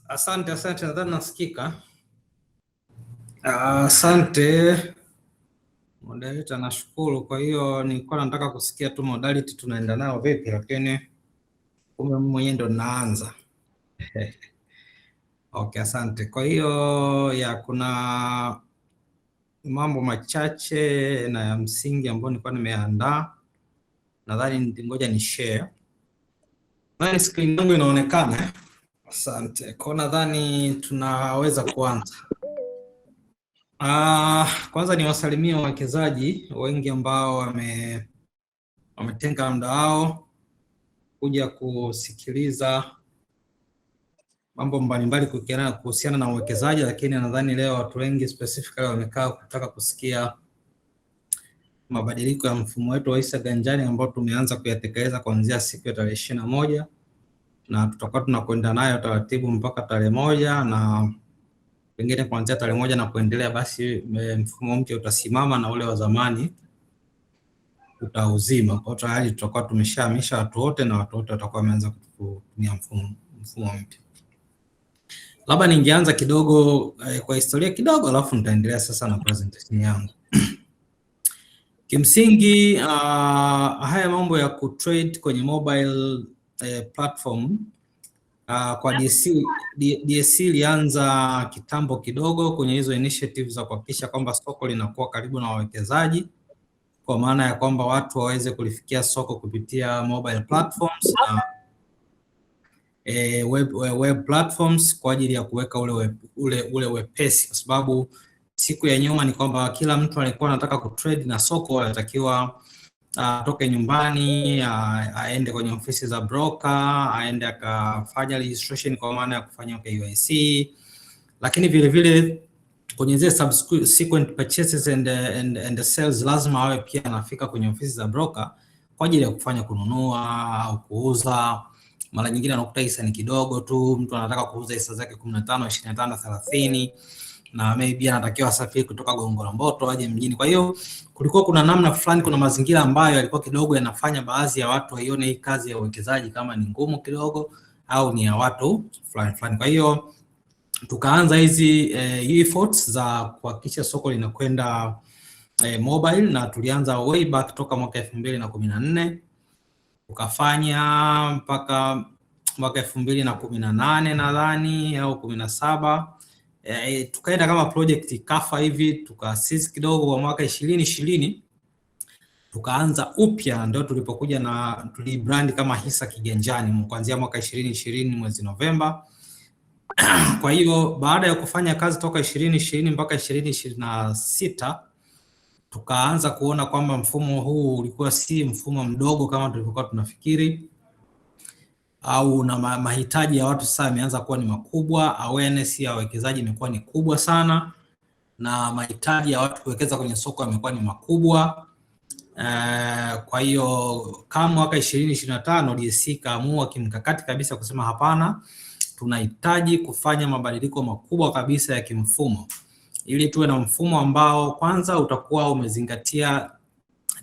Asante, nadhani nasikika. Asante moderator, nashukuru. Kwa hiyo nilikuwa nataka kusikia tu modality tunaenda nao vipi, lakini kumbe mwenyewe ndo naanza. Okay, asante. Kwa hiyo kuna mambo machache na ya msingi ambayo nilikuwa nimeandaa, nadhani ngoja ni share. Nadhani screen yangu inaonekana. Asante. Kwa nadhani tunaweza kuanza. Kwanza ni wasalimia wawekezaji wengi ambao wametenga muda wao kuja kusikiliza mambo mbalimbali kuhusiana na uwekezaji, lakini nadhani leo watu wengi specifically wamekaa kutaka kusikia mabadiliko ya mfumo wetu wa hisa ganjani ambao tumeanza kuyatekeleza kuanzia siku ya tarehe 21 na tutakuwa tunakwenda nayo taratibu mpaka tarehe 1 na pengine kuanzia tarehe 1 na kuendelea, basi mfumo mpya utasimama na ule wa zamani utauzima. Kwa tayari tutakuwa tumeshahamisha watu wote na watu wote watakuwa wameanza kutumia mfumo mpya. Labda ningeanza kidogo kwa historia kidogo, alafu nitaendelea sasa na presentation yangu. Kimsingi haya mambo ya kutrade kwenye mobile platform kwa DSE ilianza kitambo kidogo kwenye hizo initiatives za kuhakikisha kwamba soko linakuwa karibu na wawekezaji, kwa maana ya kwamba watu waweze kulifikia soko kupitia mobile platforms na web platforms kwa ajili ya kuweka ule wepesi, kwa sababu siku ya nyuma ni kwamba kila mtu alikuwa anataka kutrade na soko anatakiwa atoke nyumbani aende kwenye ofisi za broker, aende akafanya registration kwa maana ya kufanya KYC, lakini vile vile kwenye zile subsequent purchases and sales lazima awe pia anafika kwenye ofisi za broker kwa ajili ya kufanya kununua au kuuza. Mara nyingine anakuta hisa ni kidogo tu, mtu anataka kuuza hisa zake 15, 25, 30 na maybe anatakiwa asafiri kutoka Gongo la Mboto aje mjini. Kwa hiyo kulikuwa kuna namna fulani, kuna mazingira ambayo yalikuwa kidogo yanafanya baadhi ya watu waione hii kazi ya uwekezaji kama ni ngumu kidogo au ni ya watu fulani. Kwa hiyo tukaanza hizi efforts za kuhakikisha soko linakwenda mobile, na tulianza way back toka mwaka 2014 tukafanya mpaka mwaka 2018 nadhani au 17. Tukaenda kama project kafa hivi, tukaasisi kidogo kwa mwaka 2020 tukaanza upya, ndio tulipokuja na tulibrand kama Hisa Kiganjani kuanzia mwaka 2020 mwezi Novemba. Kwa hiyo baada ya kufanya kazi toka 2020 mpaka 2026 tukaanza kuona kwamba mfumo huu ulikuwa si mfumo mdogo kama tulivyokuwa tunafikiri, au na mahitaji ya watu sasa yameanza kuwa ni makubwa, awareness ya wawekezaji imekuwa ni kubwa sana, na mahitaji ya watu kuwekeza kwenye soko yamekuwa ni makubwa. Kwa hiyo kama mwaka 2025 DSE kaamua kimkakati kabisa kusema hapana, tunahitaji kufanya mabadiliko makubwa kabisa ya kimfumo ili tuwe na mfumo ambao kwanza utakuwa umezingatia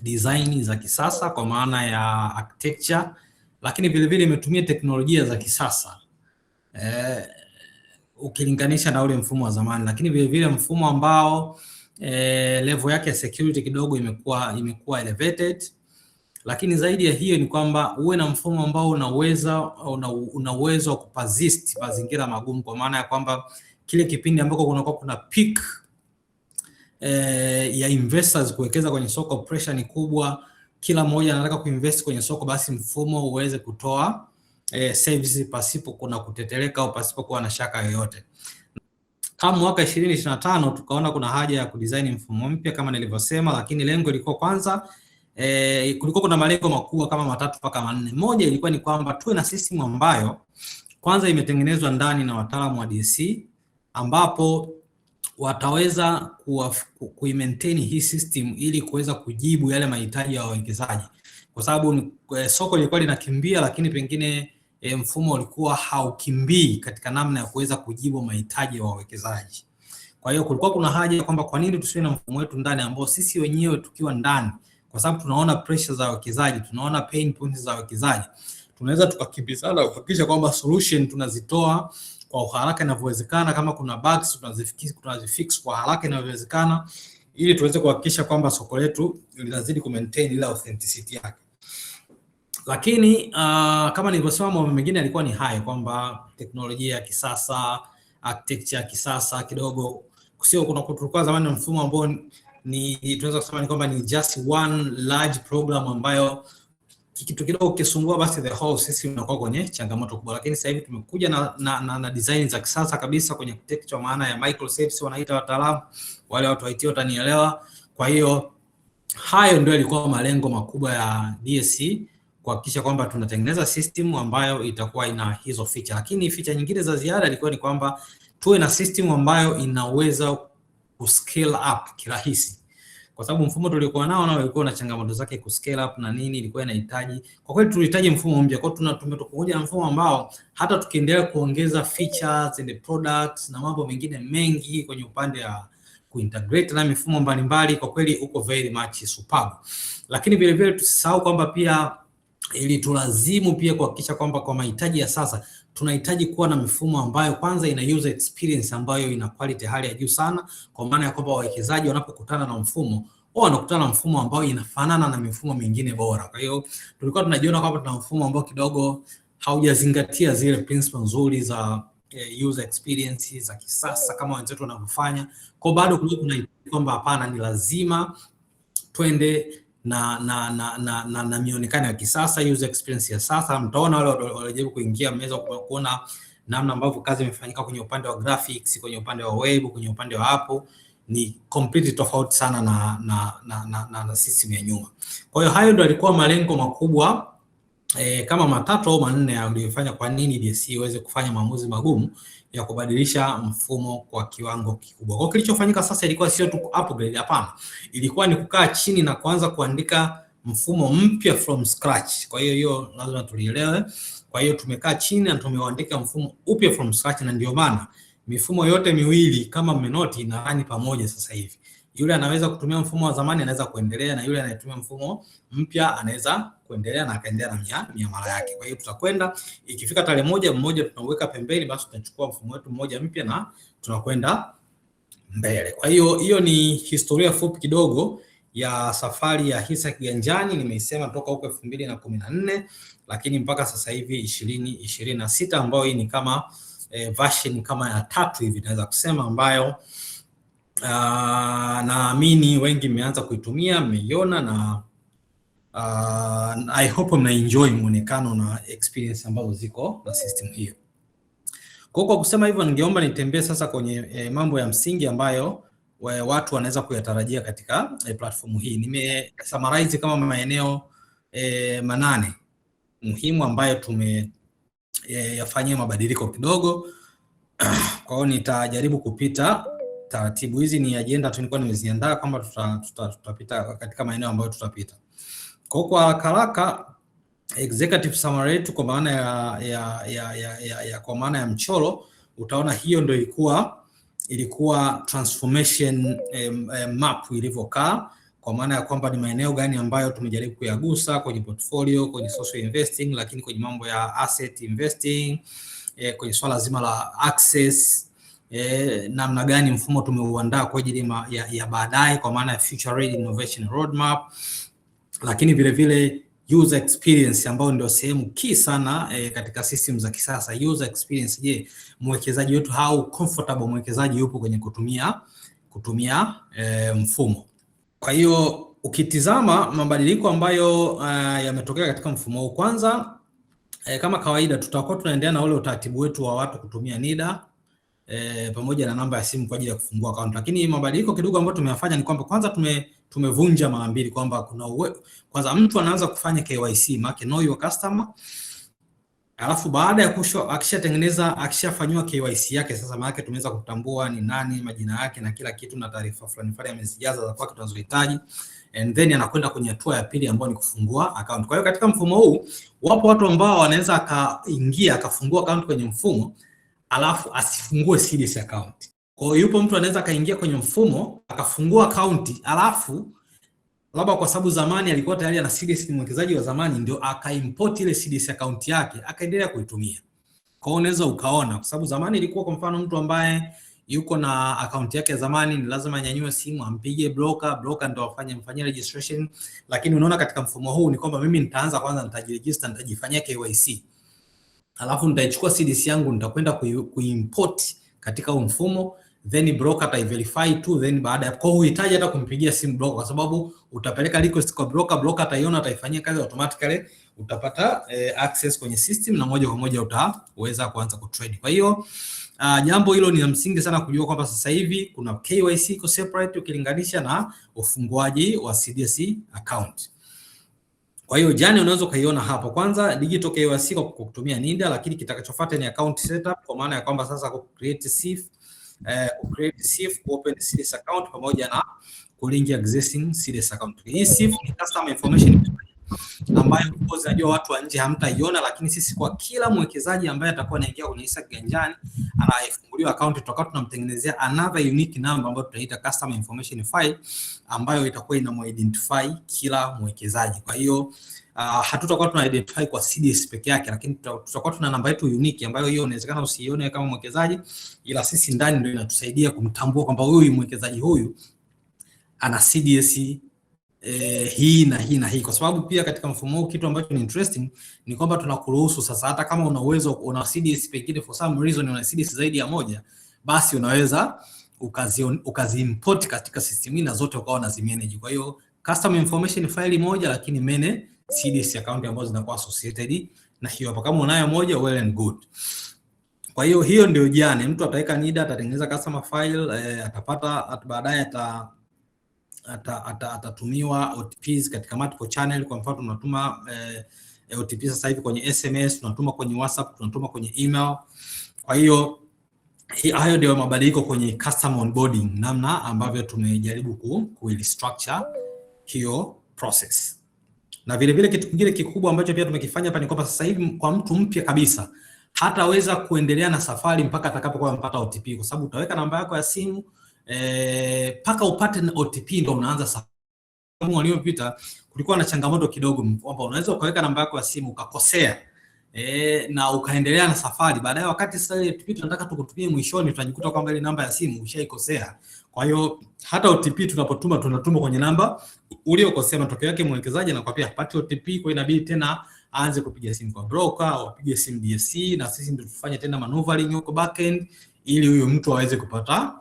design za kisasa kwa maana ya architecture, lakini vile vile imetumia teknolojia za kisasa ukilinganisha na ule mfumo wa zamani, lakini vile vile mfumo ambao level yake ya security kidogo imekuwa elevated. Lakini zaidi ya hiyo ni kwamba uwe na mfumo ambao una uwezo wa kupersist mazingira magumu, kwa maana ya kwamba kile kipindi ambako kunakuwa kuna peak ya investors kuwekeza kwenye soko, pressure ni kubwa, kila mmoja anataka kuinvest kwenye soko, basi mfumo uweze kutoa service pasipo kuna kuteteleka au pasipo kuwa na shaka yoyote. Kama mwaka 2025 tukaona kuna haja ya kudesign mfumo mpya kama nilivyosema, lakini lengo lilikuwa kwanza kulikuwa kuna malengo makubwa kama 3 mpaka 4. Moja ilikuwa ni kwamba tuwe na system ambayo kwanza imetengenezwa ndani na wataalamu wa DSE, ambapo wataweza kuimaintain hii system ili kuweza kujibu yale mahitaji ya wawekezaji, kwa sababu soko lilikuwa linakimbia, lakini pengine mfumo ulikuwa haukimbii katika namna ya kuweza kujibu mahitaji ya wawekezaji. Kwa hiyo kulikuwa kuna haja kwamba kwa nini tusiwe na mfumo wetu ndani ambao sisi wenyewe tukiwa ndani, kwa sababu tunaona pressure za wawekezaji, tunaona pain points za wawekezaji, tunaweza tukakimbizana kuhakikisha kwamba solution tunazitoa kwa haraka inavyowezekana. Kama kuna bugs tunazifix kwa haraka inavyowezekana, ili tuweze kuhakikisha kwamba soko letu linazidi kumaintain ile authenticity yake. Lakini kama nilivyosema, mambo mengine yalikuwa ni hayo, kwamba teknolojia ya kisasa, architecture ya kisasa kidogo, sio tulikuwa zamani na mfumo ambao ni tunaweza kusema ni kwamba ni just one large program ambayo kitu kidogo kisumbua basi the whole system inakuwa kwenye changamoto kubwa. Lakini sasa hivi tumekuja na design za kisasa kabisa kwenye architecture, maana ya microservices wanaita wataalamu, wale watu wa IT watanielewa. Kwa hiyo hayo ndio yalikuwa malengo makubwa ya DSC, kuhakikisha kwamba tunatengeneza system ambayo itakuwa ina hizo feature. Lakini feature nyingine za ziada ilikuwa ni kwamba tuwe na system ambayo inaweza kuscale up kirahisi, kwa sababu mfumo tuliokuwa nao ulikuwa na changamoto zake kuscale up na nini, ilikuwa inahitaji, kwa kweli tulihitaji mfumo mpya. Kwa hiyo tumetokuja na mfumo ambao hata tukiendelea kuongeza features and products na mambo mengine mengi kwenye upande wa kuintegrate na mifumo mbalimbali, kwa kweli uko very much superb. Lakini vile vile tusisahau kwamba pia ili tulazimu pia kuhakikisha kwamba kwa mahitaji ya sasa tunahitaji kuwa na mifumo ambayo kwanza ina user experience ambayo ina quality hali ya juu sana, kwa maana ya kwamba wawekezaji wanapokutana na mfumo au wanakutana na mfumo ambao inafanana na mifumo mingine bora. Kwa hiyo tulikuwa tunajiona kwamba tuna mfumo ambao kidogo haujazingatia zile principles nzuri za user experience za kisasa kama wenzetu wanavyofanya. Kwa bado kuna kwamba hapana, ni lazima twende na mionekano ya kisasa, user experience ya sasa. Mtaona wale walijaribu kuingia mmeweza kuona namna ambavyo kazi imefanyika kwenye upande wa graphics, kwenye upande wa web, kwenye upande wa hapo ni completely tofauti sana na system ya nyuma. Kwa hiyo hayo ndio yalikuwa malengo makubwa kama matatu au manne aliyofanya kwa nini DSC iweze kufanya maamuzi magumu ya kubadilisha mfumo kwa kiwango kikubwa. Kwa kilichofanyika sasa ilikuwa sio tu upgrade, hapana. Ilikuwa ni kukaa chini na kuanza kuandika mfumo mpya from scratch. Kwa hiyo lazima tulielewe. Kwa hiyo tumekaa chini na tumeandika mfumo upya from scratch, na ndio maana mifumo yote miwili kama mmenoti inarani pamoja sasa hivi. Yule anaweza kutumia mfumo wa zamani anaweza kuendelea, na yule anayetumia mfumo mpya anaweza kuendelea na akaendelea na miamala yake. Kwa hiyo tutakwenda ikifika tarehe mmoja tunaweka pembeni, basi tunachukua mfumo wetu mmoja mpya na tunakwenda mbele. Kwa hiyo ni historia fupi kidogo ya safari ya hisa kiganjani. Nimeisema toka huko 2014 lakini mpaka sasa hivi 2026 ambayo hii ni kama version kama ya 3 hivi naweza kusema, ambayo naamini wengi mmeanza kuitumia, mmeiona na I hope mna enjoy muonekano na experience ambazo ziko na system hiyo. Kwa kusema hivyo, ningeomba nitembee sasa kwenye mambo ya msingi ambayo watu wanaweza kuyatarajia katika platform hii. Nimesummarize kama maeneo 8 muhimu ambayo yafanyia mabadiliko kidogo. Kwa hiyo nitajaribu kupita taratibu. Hizi ni agenda tu nilikuwa nimeziandaa kwamba tutapita katika maeneo ambayo tutapita. Kwa haraka executive summary yetu kwa maana kwa maana ya mchoro, utaona hiyo ndio ilikuwa transformation map ilivyokaa, kwa maana ya kwamba ni maeneo gani ambayo tumejaribu kuyagusa kwenye portfolio, kwenye social investing, lakini kwenye mambo ya asset investing, kwenye swala zima la access, namna gani mfumo tumeuandaa kwa ajili ya baadaye kwa maana ya future ready innovation roadmap, lakini vile vile user experience ambayo ndio sehemu key sana katika system za kisasa. User experience, je, mwekezaji wetu how comfortable mwekezaji yupo kwenye kutumia mfumo. Kwa hiyo ukitizama mabadiliko ambayo yametokea katika mfumo huu, kwanza kama kawaida tutakuwa tunaendelea na ule utaratibu wetu wa watu kutumia NIDA pamoja na namba ya simu kwa ajili ya kufungua account. Lakini mabadiliko kidogo ambayo tumeyafanya ni kwamba kwanza tumevunja mara mbili, kwamba kwanza mtu anaanza kufanya KYC, maana know your customer. Alafu baada ya akishafanywa KYC yake, sasa maana tumeweza kutambua ni nani, majina yake na kila kitu na taarifa fulani amezijaza za kwake tunazohitaji, and then anakwenda kwenye hatua ya pili ambayo ni kufungua account. Kwa hiyo katika mfumo huu wapo watu ambao wanaweza akaingia akafungua account kwenye mfumo alafu asifungue CDS account. Kwa hiyo yupo mtu anaweza kaingia kwenye mfumo akafungua account alafu labda kwa sababu zamani alikuwa tayari ana CDS, ni mwekezaji wa zamani, ndio akaimport ile CDS account yake akaendelea kuitumia. Kwa hiyo unaweza ukaona, kwa sababu zamani ilikuwa kwa mfano mtu ambaye yuko na account yake ya zamani ni lazima anyanyue simu ampige broker ndio mfanyie registration, lakini unaona katika mfumo huu ni kwamba mimi nitaanza kwanza, nitajiregister, nitajifanyia KYC, alafu nitaichukua CDC yangu nitakwenda kuimport katika huu mfumo, then broker ataiverify tu, then baada ya kwa uhitaji hata kumpigia simu broker, kwa sababu utapeleka request kwa broker ataiona, ataifanyia kazi automatically, utapata access kwenye system na moja kwa moja utaweza kuanza kutrade. Kwa hiyo jambo hilo ni la msingi sana kujua kwamba sasa hivi kuna KYC iko separate ukilinganisha na ufunguaji wa CDC account. Kwa hiyo jana unaweza kaiona hapo, kwanza digital KYC kwa kutumia NIDA, lakini kitakachofuata ni account setup, kwa maana ya kwamba sasa create SIF, open CDS account pamoja na kulink existing CDS account. Hii SIF ni customer information ambayo kwa najua watu wa nje hamtaiona, lakini sisi kwa kila mwekezaji ambaye atakuwa anaingia kwenye hisa kiganjani anayefunguliwa account, tutakuwa tunamtengenezea another unique number ambayo tutaita customer information file, ambayo itakuwa inamu-identify kila mwekezaji. Kwa hiyo hatutakuwa tuna identify kwa CDS peke yake, lakini tutakuwa tuna namba yetu unique ambayo hiyo inawezekana usiione kama mwekezaji, ila sisi ndani ndio inatusaidia kumtambua kwamba huyu mwekezaji huyu ana CDS hii na hii na hii, kwa sababu pia katika mfumo huu kitu ambacho ni interesting ni kwamba tunakuruhusu sasa, hata kama una uwezo una CDS pekine for some reason una CDS zaidi ya moja, basi unaweza ukazi-import katika system hii na zote ukawa unazimanage. Kwa hiyo customer information file moja, lakini manage CDS account ambazo zinakuwa associated na hiyo hapo. Kama unayo moja, well and good. Kwa hiyo hiyo ndio jana, mtu ataweka NIDA, atatengeneza customer file, atapata baadaye atatumiwa OTPs katika multiple channel. Kwa mfano tunatuma OTP sasa hivi kwenye SMS, tunatuma kwenye WhatsApp, tunatuma kwenye email. Kwa hiyo hayo ndio mabadiliko kwenye customer onboarding, namna ambavyo tumejaribu ku-restructure hiyo process. Na vile vile kitu kingine kikubwa ambacho pia tumekifanya hapa ni kwamba sasa hivi kwa mtu mpya kabisa hataweza kuendelea na safari mpaka atakapokuwa amepata OTP, kwa sababu utaweka namba yako ya simu paka upate OTP ndo unaanza safari. Waliopita kulikuwa na changamoto kidogo kwamba unaweza ukaweka namba yako ya simu ukakosea na ukaendelea na safari, baadaye wakati sasa ile OTP tunataka tukutumie mwishoni tunajikuta kwamba ile namba ya simu ushaikosea. Kwa hiyo hata OTP tunapotuma tunatuma kwenye namba uliokosea, matokeo yake mwekezaji anakuambia hapati OTP, kwa inabidi tena aanze kupiga simu kwa broker au apige simu DSC, na sisi ndio tufanye tena maneuvering huko backend ili huyo mtu aweze kupata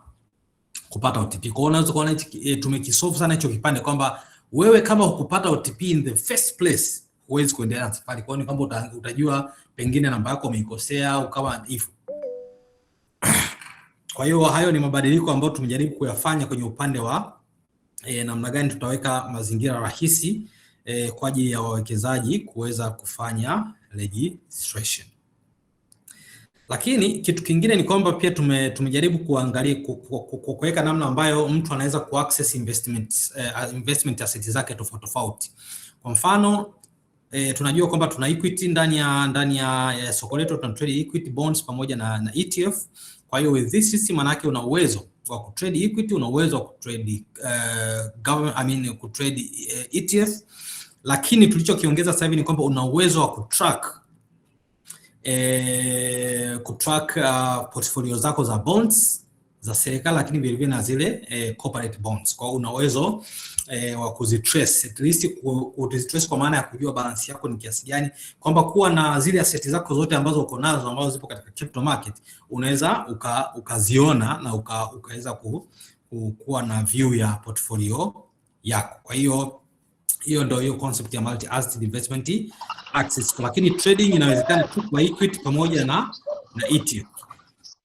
OTP. Kwa hiyo unaweza kuona tumekisolve sana hicho kipande kwamba wewe kama hukupata OTP in the first place huwezi kuendelea na safari. Kwa hiyo ni kwamba utajua pengine namba yako umeikosea au kama hivyo. Kwa hiyo hayo ni mabadiliko ambayo tumejaribu kuyafanya kwenye upande wa namna gani tutaweka mazingira rahisi kwa ajili ya wawekezaji kuweza kufanya registration. Lakini kitu kingine ni kwamba pia tumejaribu kuangalia kuweka namna ambayo mtu anaweza kuaccess investment assets zake tofauti tofauti. Kwa mfano tunajua kwamba tuna equity ndani ya soko letu, tuna trade equity bonds pamoja na ETF. Kwa hiyo with this system manake una uwezo wa kutrade equity, una uwezo wa kutrade kutrade ETF, lakini tulichokiongeza sasa hivi ni kwamba una uwezo wa kutrack portfolio zako za bonds za serikali, lakini vile vile na zile corporate bonds. Kwa hiyo una uwezo wa kuzitrace, at least kuzitrace kwa maana ya kujua balance yako ni kiasi gani, kwamba kuwa na zile asset zako zote ambazo uko nazo ambazo zipo katika capital market unaweza ukaziona na ukaweza kuwa na view ya portfolio yako. Kwa hiyo ndio hiyo concept ya multi asset investment access. Lakini trading inawezekana tu kwa equity pamoja na ETF.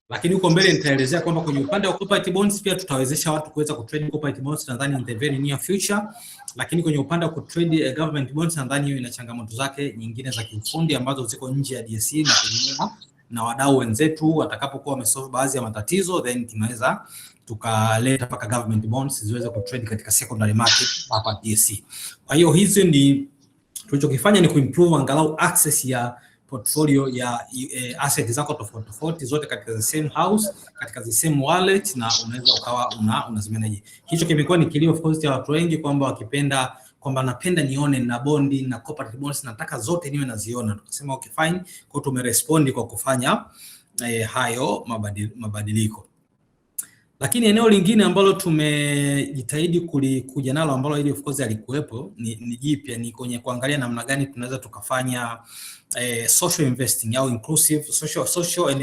Lakini huko mbele nitaelezea kwamba kwenye upande wa corporate bonds pia tutawezesha watu kuweza kutrade corporate bonds nadhani in the very near future. Lakini kwenye upande wa kutrade government bonds nadhani hiyo ina changamoto zake nyingine za kiufundi ambazo ziko nje ya DSC na kunyuma na wadau wenzetu watakapokuwa wamesolve baadhi ya matatizo, then tunaweza tukaleta paka government bonds ziweze kutrade katika secondary market hapa DSC. Kwa hiyo hizo ni tulichokifanya ni kuimprove angalau access ya portfolio ya asset zako tofauti tofauti zote katika the same house, katika the same wallet, na unaweza ukawa unazimanage. Hicho kimekuwa ni kilio of course ya watu wengi kwamba wakipenda kwamba napenda nione na bondi na corporate bonds, nataka zote niwe naziona. Tukasema okay fine, kwa tumerespondi kwa kufanya hayo mabadiliko. Lakini eneo lingine ambalo tumejitahidi kuja nalo ambalo ili of course alikuwepo ni jipya, ni kwenye kuangalia namna gani tunaweza tukafanya social investing au social and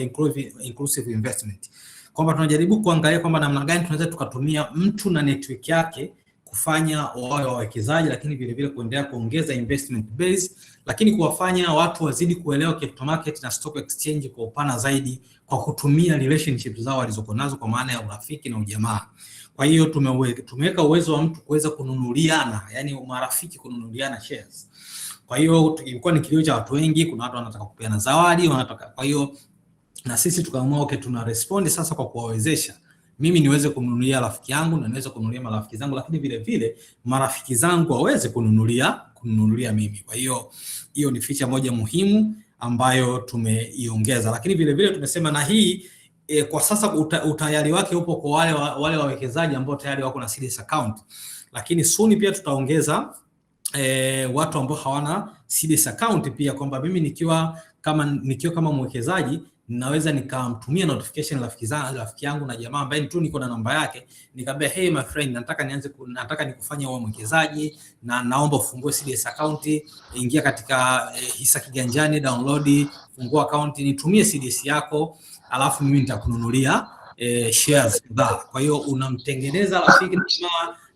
inclusive investment, kwamba tunajaribu kuangalia kwamba namna gani tunaweza tukatumia mtu na network yake kufanya wao wawekezaji, lakini vile vile kuendelea kuongeza investment base, lakini kuwafanya watu wazidi kuelewa capital market na stock exchange kwa upana zaidi, kwa kutumia relationships zao walizoko nazo kwa maana ya urafiki na ujamaa. Kwa hiyo tumeweka uwezo wa mtu kuweza kununuliana, yani marafiki kununuliana shares. Kwa hiyo ilikuwa ni kilio cha watu wengi, kuna watu wanataka kupeana zawadi, wanataka. Kwa hiyo na sisi tukaamua okay, tuna respond sasa kwa kuwawezesha mimi niweze kununulia rafiki yangu na niweze kununulia marafiki zangu, lakini vile vile marafiki zangu waweze kununulia mimi. Kwa hiyo hiyo ni feature moja muhimu ambayo tumeiongeza, lakini vile vile tumesema na hii kwa sasa utayari wake upo kwa wale wawekezaji ambao tayari wako na CDS account, lakini soon pia tutaongeza watu ambao hawana CDS account pia, kwamba mimi nikiwa kama mwekezaji naweza nikamtumia notification rafiki yangu na jamaa ambaye tu niko na namba yake, nikamwambia hey my friend, nataka nikufanye wewe mwekezaji na naomba ufungue CDS account, ingia katika hisa kiganjani, download, fungua account, nitumie CDS yako, alafu mimi nitakununulia shares kadhaa. Kwa hiyo unamtengeneza rafiki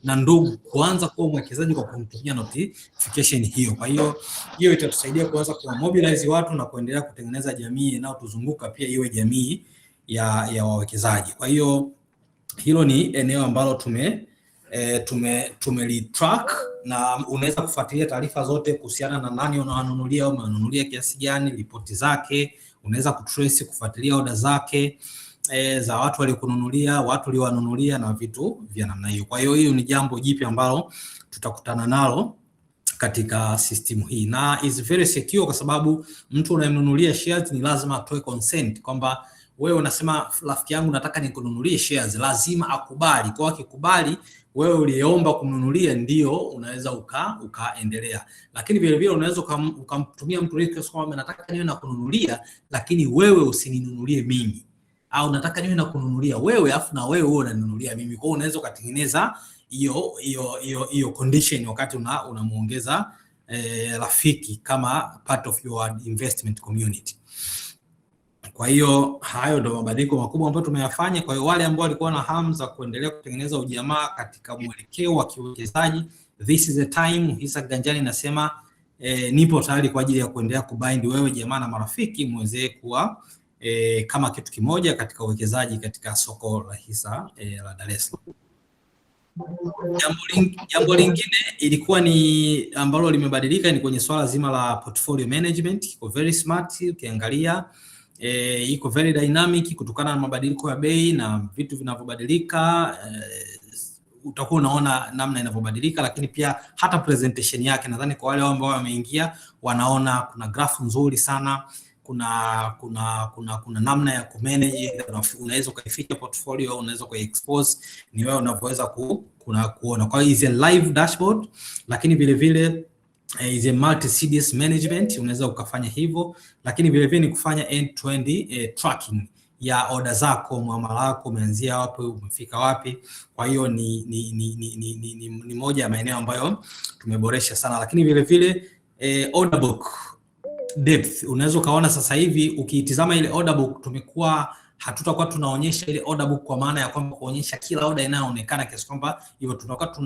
na ndugu kuanza kuwa mwekezaji kwa kumtumia notification hiyo. Kwa hiyo itatusaidia kuanza kumobilize watu na kuendelea kutengeneza jamii inayotuzunguka pia iwe jamii ya wawekezaji. Kwa hiyo hilo ni eneo ambalo tumelitrack, na unaweza kufuatilia taarifa zote kuhusiana na nani unawanunulia au unanunulia kiasi gani, ripoti zake, unaweza kutrace kufuatilia order zake za watu waliokununulia, watu waliowanunulia na vitu vya namna hiyo. Kwa hiyo ni jambo jipya ambalo tutakutana nalo katika system hii, na is very secure kwa sababu mtu unayemnunulia shares ni lazima atoe consent, kwamba wewe unasema rafiki yangu nataka nikununulie shares, lazima akubali. Kwa akikubali, wewe uliyeomba kumnunulia ndio unaweza ukaendelea. Lakini vile vile unaweza ukamtumia mtu request kwamba nataka niwe na kununulia, lakini wewe usininunulie mimi, au nataka niwe na kununulia wewe afu na wewe unanunulia mimi. Kwa hiyo unaweza kutengeneza hiyo condition wakati unamuongeza rafiki kama part of your investment community. Kwa hiyo hayo ndio mabadiliko makubwa ambayo tumeyafanya. Kwa hiyo wale ambao walikuwa na hamu za kuendelea kutengeneza ujamaa katika mwelekeo wa kiuwekezaji, this is the time. Hisa Kiganjani nasema nipo tayari kwa ajili ya kuendelea kubind wewe jamaa na marafiki muweze kuwa kama kitu kimoja katika uwekezaji katika soko la hisa la Dar es Salaam. Jambo lingine ilikuwa ni ambalo limebadilika ni kwenye swala zima la portfolio management. Iko very smart, ukiangalia iko very dynamic kutokana na mabadiliko ya bei na vitu vinavyobadilika. Utakuwa unaona namna inavyobadilika, lakini pia hata presentation yake nadhani kwa wale ambao wameingia wanaona kuna graph nzuri sana. Kuna namna ya kumanage, unaweza kuificha portfolio, unaweza kuexpose, ni wewe unavyoweza kuona. Kwa hiyo is a live dashboard, lakini vile vile is a multi CDS management, unaweza ukafanya hivyo, lakini vile vile ni kufanya end to end tracking ya order zako, muamala wako umeanzia wapi, umefika wapi. Kwa hiyo ni moja ya maeneo ambayo tumeboresha sana, lakini vile vile order book depth, unaweza kaona sasa hivi ukiitazama ile order book, tumekuwa hatutakuwa tunaonyesha ile order book kwa maana ya kwamba kuonyesha kila order inayoonekana kiasi kwamba hivyo tunakuwa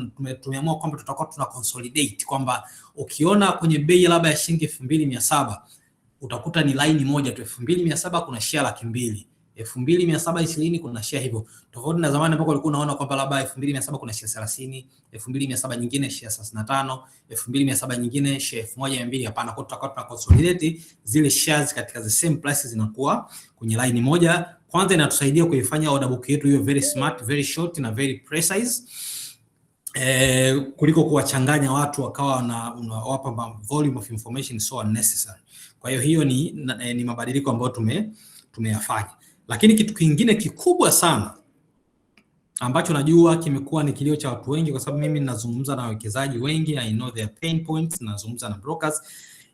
tumeamua kwamba tutakuwa tuna consolidate, kwamba ukiona kwenye bei labda ya shilingi 2700 utakuta ni line moja tu, 2700 kuna share 200,000, 2720 kuna share hivyo. Tofauti na zamani ambapo ulikuwa unaona kwamba labda 2700 kuna share 30, 2700 nyingine share 35, 2700 nyingine share 1200. Hapana, kwa tutakuwa tuna consolidate zile shares katika the same prices, zinakuwa kwenye line moja. Kwanza inatusaidia kuifanya order book yetu hiyo very smart, very short na very precise, kuliko kuwachanganya watu wakawa unawapa volume of information so unnecessary. Kwa hiyo ni mabadiliko ambayo tumeyafanya. Lakini kitu kingine kikubwa sana ambacho najua kimekuwa ni kilio cha watu wengi, kwa sababu mimi ninazungumza na wawekezaji wengi, I know their pain points, nazungumza na brokers.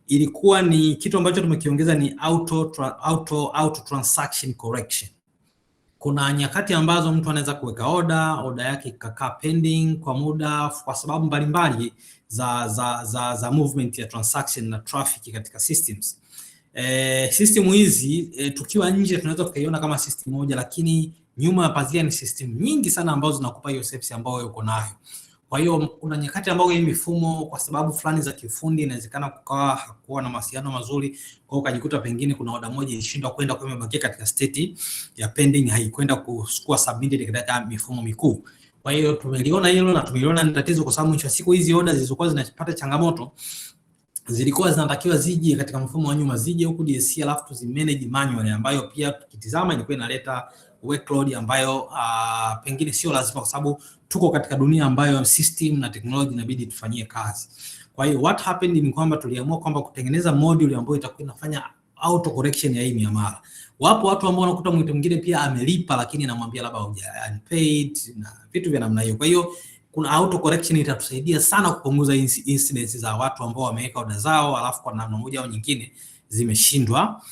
Ilikuwa ni kitu ambacho tumekiongeza ni auto transaction correction. Kuna nyakati ambazo mtu anaweza kuweka order yake ikakaa pending kwa muda kwa sababu mbalimbali za movement ya transaction na traffic katika systems. System hizi tukiwa nje tunaweza tukaiona kama system moja, lakini nyuma ya pazia ni system nyingi sana ambazo zinakupa hiyo service ambayo uko nayo. Kwa hiyo kuna nyakati ambapo hii mifumo kwa sababu fulani za kiufundi inawezekana hakuwa na mawasiliano mazuri, kwa hiyo ukajikuta pengine kuna order moja ilishindwa kwenda kwa imebakia katika state ya pending, haikwenda kuwa submitted katika mifumo mikuu. Kwa hiyo tumeliona hilo na tumeliona ni tatizo, kwa sababu mwisho wa siku hizi orders zilizokuwa zinapata changamoto zilikuwa zinatakiwa zije katika mfumo wa nyuma, zije huku DSC alafu tuzimanage manually, ambayo pia tukitizama ilikuwa inaleta workload ambayo pengine sio lazima, kwa sababu tuko katika dunia ambayo system na technology inabidi tufanyie kazi. Kwa hiyo what happened ni kwamba tuliamua kwamba kutengeneza module ambayo itakuwa inafanya auto correction ya hii miamala. Wapo watu ambao wanakuta mtu mwingine pia amelipa, lakini anamwambia labda unpaid na vitu vya namna hiyo. Kwa hiyo kuna auto correction itatusaidia sana kupunguza incidents za watu ambao wameweka order zao alafu kwa namna moja au nyingine zimeshindwa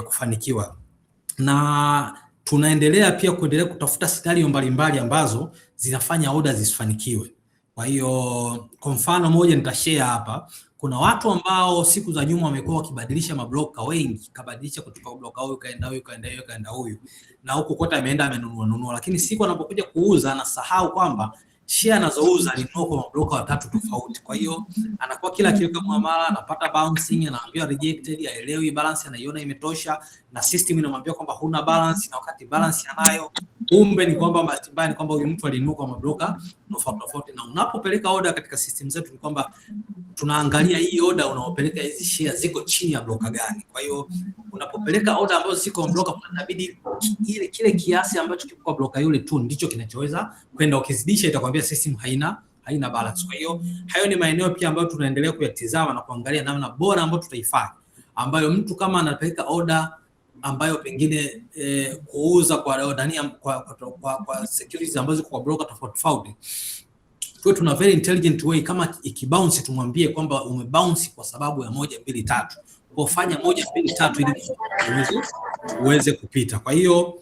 kufanikiwa. Na tunaendelea pia kutafuta scenario mbalimbali ambazo zinafanya order zisifanikiwe. Kwa hiyo kwa mfano moja nitashare hapa. Kuna watu ambao siku za nyuma wamekuwa wakibadilisha mabroker wengi, kabadilisha kutoka broker huyu kaenda huyu na huko kote ameenda amenunua, lakini siku anapokuja kuuza anasahau kwamba share anazouza alinunua kwa mabroker watatu tofauti. Kwa hiyo anakuwa kila kiweka muamala anapata bouncing, anaambiwa rejected, haelewi balance, anaiona imetosha na system inamwambia kwamba huna balance, na wakati balance anayo, kumbe ni kwamba bahati mbaya ni kwamba huyu mtu alinunua kwa mabroker tofauti. Na unapopeleka order katika system zetu ni kwamba tunaangalia hii order unaopeleka hizi share ziko chini ya broker gani. Kwa hiyo unapopeleka order ambazo ziko kwa broker, inabidi kile kiasi ambacho kiko kwa broker yule tu ndicho kinachoweza kwenda, ukizidisha itakwambia system haina balance. Kwa hiyo hayo ni maeneo pia ambayo tunaendelea kuyatizama na kuangalia namna bora ambayo tutaifanya, ambayo mtu kama anapeleka order ambayo pengine kuuza kwa ndani kwa securities ambazo kwa broker tofauti, tuwe tuna very intelligent way, kama ikibounce tumwambie kwamba umebounce kwa sababu ya 1 2 3, kufanya 1 2 3 ili uweze kupita. Kwa hiyo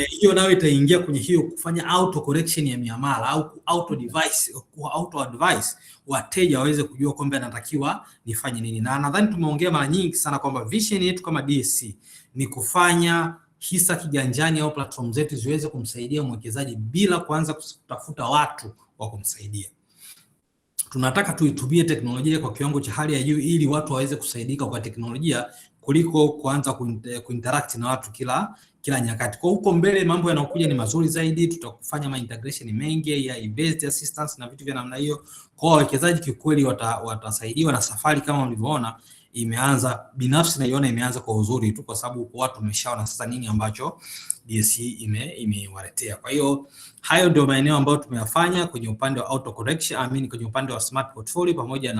hiyo nayo itaingia kwenye hiyo kufanya auto correction ya miamala au auto advice wateja waweze kujua kwamba anatakiwa nifanye nini. Na nadhani tumeongea mara nyingi sana kwamba vision yetu kama DSC ni kufanya hisa kiganjani au platform zetu ziweze kumsaidia mwekezaji bila kuanza kutafuta watu wa kumsaidia. Tunataka tuitumie teknolojia kwa kiwango cha hali ya juu ili watu waweze kusaidika kwa teknolojia kuliko kuanza kuinteract na watu kila nyakati. Kwa huko mbele mambo yanayokuja ni mazuri zaidi, tutakufanya integration mengi ya based assistance na vitu vya namna hiyo. Kwa wawekezaji kikweli watasaidiwa na safari kama mlivyoona imeanza. Binafsi naiona imeanza kwa uzuri tu, kwa sababu kwa watu wameshaona sasa nini ambacho DSC imewaletea. Kwa hiyo hayo ndio maeneo ambayo tumeyafanya kwenye upande wa auto correction, kwenye upande wa smart portfolio pamoja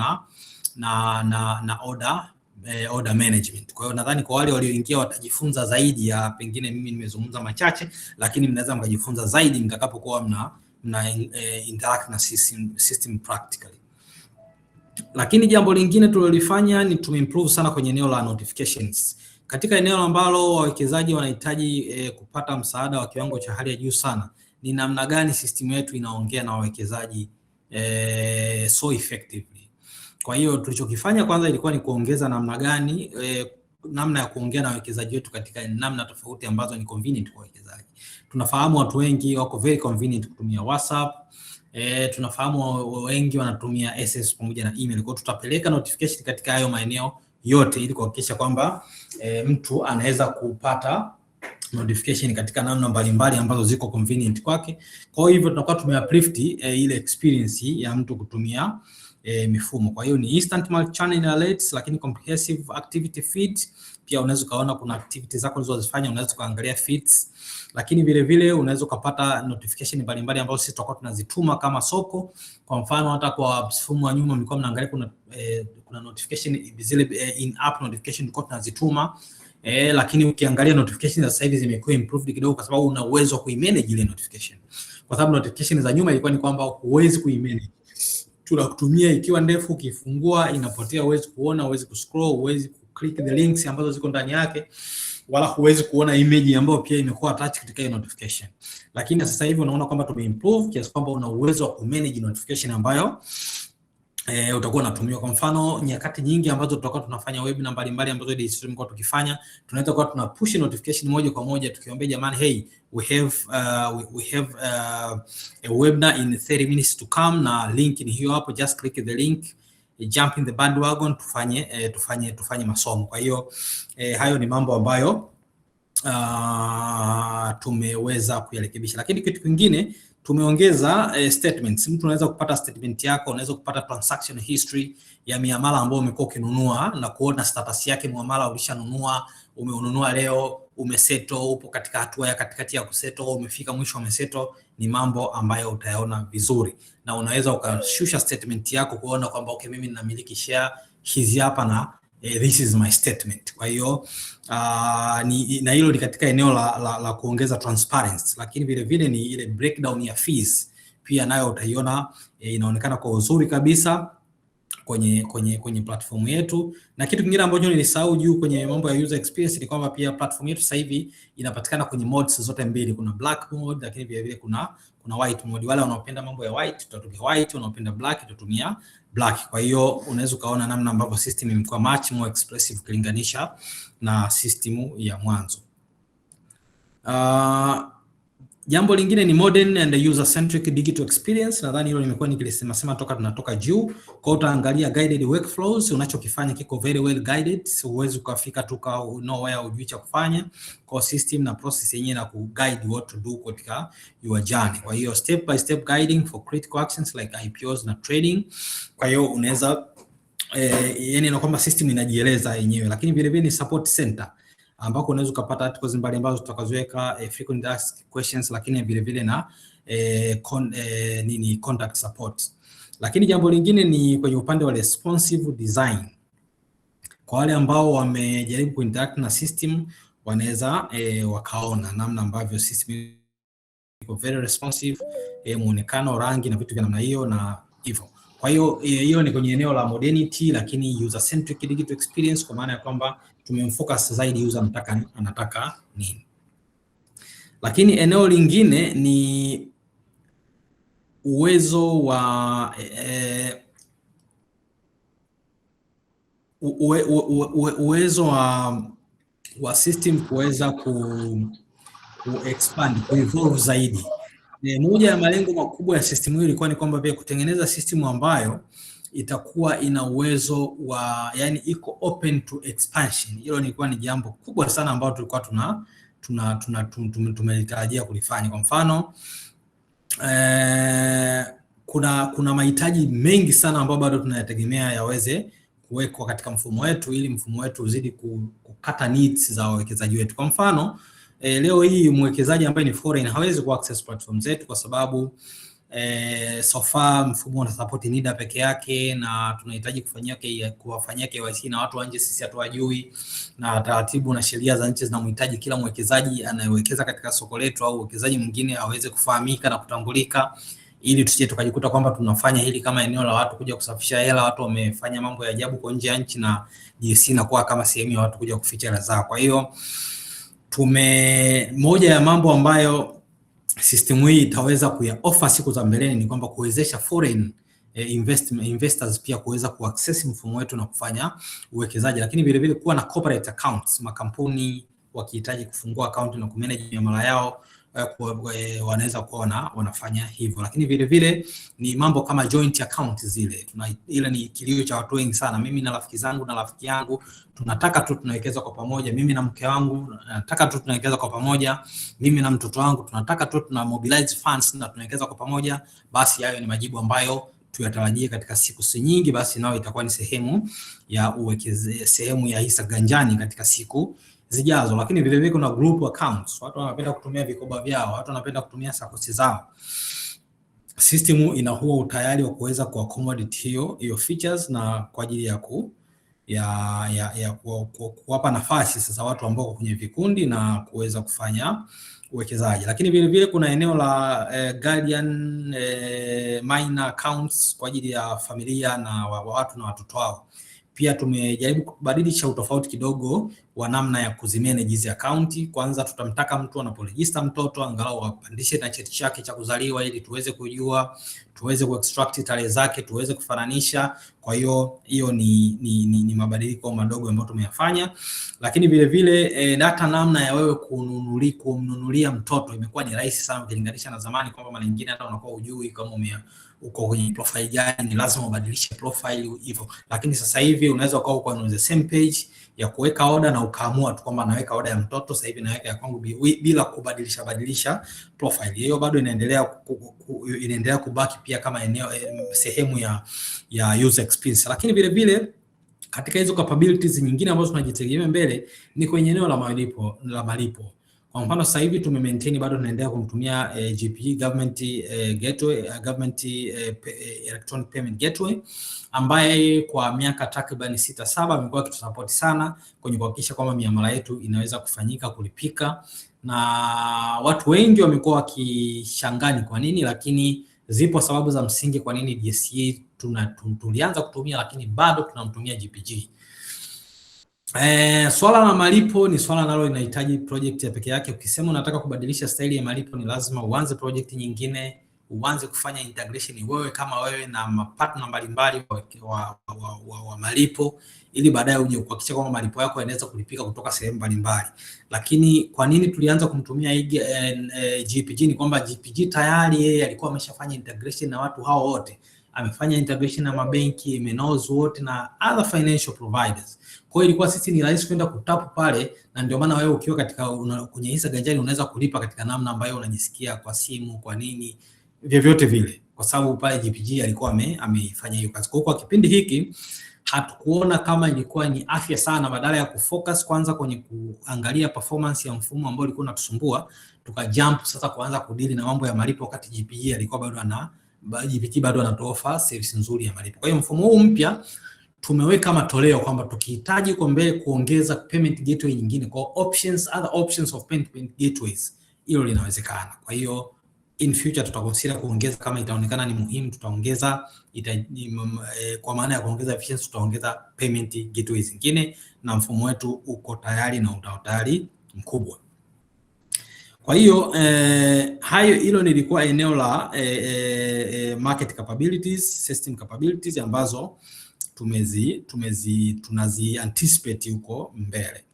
na order management. Kwa hiyo nadhani kwa wale walioingia watajifunza zaidi ya pengine mimi nimezungumza machache, lakini mnaweza mkajifunza zaidi mtakapokuwa mna interact na system practically. Lakini jambo lingine tulilofanya ni tumeimprove sana kwenye eneo la notifications. Katika eneo ambalo wawekezaji wanahitaji kupata msaada wa kiwango cha hali ya juu sana, ni namna gani system yetu inaongea na wawekezaji so effectively. Kwa hiyo tulichokifanya kwanza ilikuwa ni kuongeza namna ya kuongea na wawekezaji wetu katika namna tofauti ambazo ni convenient kwa wawekezaji. Tunafahamu watu wengi wako very convenient kutumia WhatsApp. Tunafahamu wengi wanatumia SS pamoja na email. Kwa hiyo tutapeleka notification katika hayo maeneo yote ili kuhakikisha kwamba mtu anaweza kupata notification katika namna mbalimbali ambazo ziko convenient kwake. Kwa hivyo tunakuwa tumeuplift ile experience ya mtu kutumia mifumo. Kwa hiyo ni instant multi-channel alerts, lakini comprehensive activity feed. Pia unaweza kaona kuna activities zako unazozifanya, unaweza kuangalia feeds, lakini vile vile unaweza kupata notification mbalimbali ambazo sisi tutakuwa tunazituma kama soko. Kwa mfano hata kwa mfumo wa nyuma mlikuwa mnaangalia kuna notification zile in app notification tulikuwa tunazituma lakini ukiangalia notification za sasa hivi zimekuwa improved kidogo, kwa sababu una uwezo wa kuimanage ile notification, kwa sababu notification za nyuma ilikuwa ni kwamba huwezi kuimanage, tunakutumia ikiwa ndefu, ukifungua inapotea, huwezi kuona, huwezi kuscroll, huwezi kuclick the links ambazo ziko ndani yake, wala huwezi kuona image ambayo pia imekuwa attached katika hiyo notification. Lakini sasa hivi unaona kwamba tumeimprove kiasi kwamba una uwezo wa kumanage notification ambayo utakuwa unatumia. Kwa mfano, nyakati nyingi ambazo tutakuwa tunafanya webinar mbalimbali ambazo DStream kwa tukifanya, tunaweza kuwa tuna push notification moja kwa moja tukiwaambia jamani, hey, we have a webinar in 30 minutes to come, na link ni hiyo hapo, just click the link, jump in the bandwagon, tufanye masomo. Kwa hiyo hayo ni mambo ambayo tumeweza kuyarekebisha. Lakini kitu kingine tumeongeza statements. Mtu unaweza kupata statement yako, unaweza kupata transaction history ya miamala ambayo umekuwa ukinunua na kuona status yake, muamala ulishanunua, umeununua leo, umeseto, upo katika hatua ya katikati ya kuseto, umefika mwisho umeseto. Ni mambo ambayo utayaona vizuri, na unaweza ukashusha statement yako kuona kwamba okay, mimi ninamiliki share hizi hapa na this is my statement. Kwa hiyo na hilo ni katika eneo la kuongeza transparency, lakini vile vile ni ile breakdown ya fees pia nayo utaiona inaonekana kwa uzuri kabisa kwenye platform yetu. Na kitu kingine ambacho nilisahau juu kwenye mambo ya user experience ni kwamba pia platform yetu sasa hivi inapatikana kwenye modes zote mbili. Kuna black mode, lakini vile vile kuna white mode. Wale wanaopenda mambo ya white tutatumia white, wanaopenda black tutatumia black. Kwa hiyo unaweza ukaona namna ambavyo system imekuwa much more expressive kulinganisha na system ya mwanzo. Jambo lingine ni modern and user centric digital experience. Nadhani hilo nimekuwa nikilisema toka tunatoka juu. Kwa hiyo utaangalia guided workflows, unachokifanya kiko very well guided. Huwezi ukafika tu kwa nowhere ujui cha kufanya. Kwa system na process yenyewe na ku guide what to do katika your journey. Kwa hiyo step by step guiding for critical actions like IPOs na trading. Kwa hiyo unaweza yani na kwamba system inajieleza yenyewe, lakini vile vile ni support center ambako unaweza kupata articles mbalimbali tutakazoweka frequent asked questions, lakini vile vile na contact support. Lakini jambo lingine ni kwenye upande wa responsive design. Kwa wale ambao wamejaribu kuinteract na system wanaweza wakaona namna ambavyo system iko very responsive, muonekano, rangi na vitu vya namna hiyo na hivyo. Kwa hiyo hiyo ni kwenye eneo la modernity, lakini user centric digital experience, kwa maana ya kwamba tumemfocus zaidi user anataka nini. Lakini eneo lingine ni uwezo wa uwezo wa system kuweza ku expand, ku evolve zaidi. Moja ya malengo makubwa ya system hii ilikuwa ni kwamba pia kutengeneza system ambayo itakuwa ina uwezo wa, yani iko open to expansion. Hilo lilikuwa ni jambo kubwa sana ambalo tulikuwa tumelitarajia kulifanya. Kwa mfano kuna mahitaji mengi sana ambayo bado tunayategemea yaweze kuwekwa katika mfumo wetu ili mfumo wetu uzidi kukata needs za wawekezaji wetu. Kwa mfano leo hii mwekezaji ambaye ni foreign hawezi ku access platform zetu kwa sababu so far mfumo una support NIDA peke yake, na tunahitaji kuwafanyia KYC na watu wa nje, sisi hatuwajui, na taratibu na sheria za nchi zinamhitaji kila mwekezaji anayewekeza katika soko letu au mwekezaji mwingine aweze kufahamika na kutambulika, ili tusije tukajikuta kwamba tunafanya hili kama eneo la watu kuja kusafisha hela, watu wamefanya mambo ya ajabu kwa nje ya nchi na GSC inakuwa kama sehemu ya watu kuja kuficha hela zao. Kwa hiyo moja ya mambo ambayo system hii itaweza kuya offer siku za mbeleni ni kwamba kuwezesha foreign investors pia kuweza kuaccess mfumo wetu na kufanya uwekezaji, lakini vile vile kuwa na corporate accounts. Makampuni wakihitaji kufungua account na kumanage miamala yao wanaweza kuwa wanafanya hivyo. Lakini vile vile ni mambo kama joint account zile. Ile ni kilio cha watu wengi sana. Mimi na rafiki zangu na rafiki yangu tunataka tu tunawekeza kwa pamoja. Mimi na mke wangu nataka tu tunawekeza kwa pamoja. Mimi na mtoto wangu tunataka tu tuna mobilize funds na tunawekeza kwa pamoja. Basi hayo ni majibu ambayo tuyatarajie katika siku si nyingi, basi nao itakuwa ni sehemu ya sehemu ya hisa ganjani katika siku zijazo. Lakini vile vile kuna group accounts. Watu wanapenda kutumia vikoba vyao, watu wanapenda kutumia sakosi zao. System ina huo utayari wa kuweza kuaccommodate hiyo features na kwa ajili ya kuwapa nafasi sasa watu ambao kwenye vikundi na kuweza kufanya uwekezaji. Lakini vile vile kuna eneo la guardian minor accounts kwa ajili ya familia na watu na watoto wao. Pia tumejaribu kubadilisha utofauti kidogo wa namna ya kuzimanage hizi akaunti. Kwanza tutamtaka mtu anaporegister mtoto angalau apandishe na cheti chake cha kuzaliwa ili tuweze kujua, tuweze kuextract tarehe zake, tuweze kufananisha. Kwa hiyo ni mabadiliko madogo ambayo tumeyafanya. Lakini vile vile data namna ya wewe kumnunulia mtoto imekuwa ni rahisi sana ukilinganisha na zamani, kwamba mara nyingine hata unakuwa hujui kama uko kwenye profile gani, lazima ubadilishe profile hivyo. Lakini sasa hivi unaweza ukawa uko on the same page ya kuweka order na ukaamua tu kwamba naweka order ya mtoto sasa hivi naweka ya kwangu bila kubadilisha profile. Hiyo bado inaendelea kubaki pia kama sehemu ya user experience. Lakini vile vile katika hizo capabilities nyingine ambazo tunajitegemea mbele ni kwenye eneo la malipo. Kwa mfano sasa hivi maintain bado tunaendelea kumtumia GPG government gateway, government electronic payment gateway, ambaye kwa miaka takriban 6-7 amekuwa akitusupport sana kwenye kuhakikisha kwamba miamala yetu inaweza kufanyika, kulipika, na watu wengi wamekuwa wakishangani kwa nini, lakini zipo sababu za msingi kwa nini DSE tulianza kutumia lakini bado tunamtumia GPG. Swala la malipo ni swala nalo linahitaji project ya peke yake. Ukisema unataka kubadilisha staili ya malipo, ni lazima uanze project nyingine, uanze kufanya integration wewe kama wewe na mapartner mbalimbali wa malipo, ili baadaye uje kuhakikisha kwamba malipo yako yanaweza kulipika kutoka sehemu mbalimbali. Lakini kwa nini tulianza kumtumia GPG? Ni kwamba GPG tayari yeye alikuwa ameshafanya integration na watu hao wote. Amefanya integration na mabenki, MNOs wote na other financial providers. Kwa hiyo ilikuwa sisi ni rahisi kwenda kutapu pale, na ndio maana wewe ukiwa kwenye hisa ganjani unaweza kulipa katika namna ambayo unajisikia, kwa simu, kwa nini, vyovyote vile, kwa sababu pale GPG alikuwa amefanya hiyo kazi. Kwa kipindi hiki hatukuona kama ilikuwa ni afya sana, badala ya kufocus kwanza kwenye kuangalia performance ya mfumo ambao ulikuwa unatusumbua, tukajump sasa kuanza kudili na mambo ya malipo, wakati GPG alikuwa bado anatoa service nzuri ya malipo. Kwa hiyo mfumo huu mpya tumeweka matoleo kwamba tukihitaji kwa mbele kuongeza payment gateway nyingine, kwa other options of payment gateways, hilo linawezekana. Kwa hiyo in future tutaconsider kuongeza, kama itaonekana ni muhimu tutaongeza, kwa maana ya kuongeza efficiency tutaongeza payment gateways nyingine, na mfumo wetu uko tayari na utayari mkubwa. Kwa hiyo hilo nilikuwa eneo la market capabilities, system capabilities ambazo tunazi anticipate huko mbele.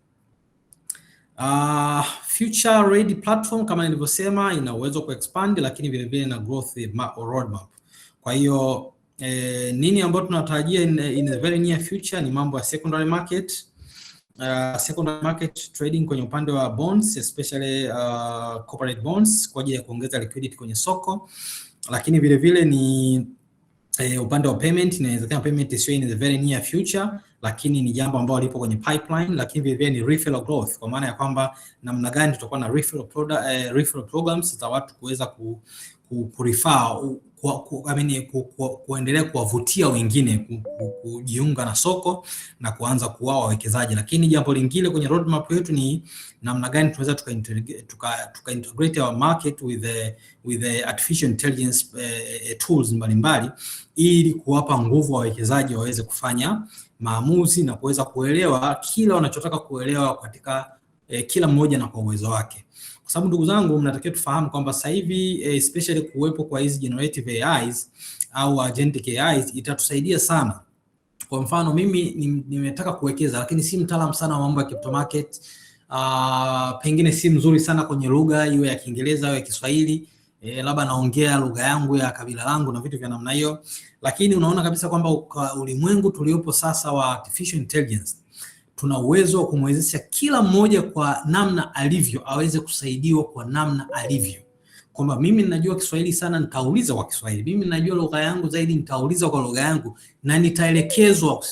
Future ready platform kama nilivyosema ina uwezo ku expand, lakini vile vile na growth roadmap. Kwa hiyo nini ambayo tunatarajia in the very near future ni mambo ya secondary market. Secondary market trading kwenye upande wa bonds, especially corporate bonds, kwa ajili ya kuongeza liquidity kwenye soko. Lakini vile vile ni upande wa payment, inawezekana payment is in the very near future, lakini ni jambo ambalo lipo kwenye pipeline. Lakini vile vile ni referral growth, kwa maana ya kwamba namna gani tutakuwa na referral programs za watu kuweza kurefer, kuendelea kuwavutia wengine kujiunga na soko na kuanza kuwa wawekezaji. Lakini jambo lingine kwenye roadmap yetu ni namna gani tunaweza tuka integrate our market with the artificial intelligence tools mbalimbali, ili kuwapa nguvu wawekezaji waweze kufanya maamuzi na kuweza kuelewa kila wanachotaka kuelewa katika kila mmoja na kwa uwezo wake. Kwa sababu ndugu zangu, mnatakiwa tufahamu kwamba sasa hivi especially kuwepo kwa hizi generative AIs au agentic AIs itatusaidia sana. Kwa mfano mimi nimetaka kuwekeza, lakini si mtaalamu sana wa mambo ya crypto market, pengine si mzuri sana kwenye lugha iwe ya Kiingereza au ya Kiswahili, labda naongea lugha yangu ya kabila langu na vitu vya namna hiyo. Lakini unaona kabisa kwamba ulimwengu tuliopo sasa wa artificial intelligence tuna uwezo wa kumwezesha kila mmoja kwa namna alivyo aweze kusaidiwa kwa namna alivyo. Kwamba mimi ninajua Kiswahili sana, nitauliza kwa Kiswahili. Mimi ninajua lugha yangu zaidi, nitauliza kwa lugha yangu, na nitaelekezwa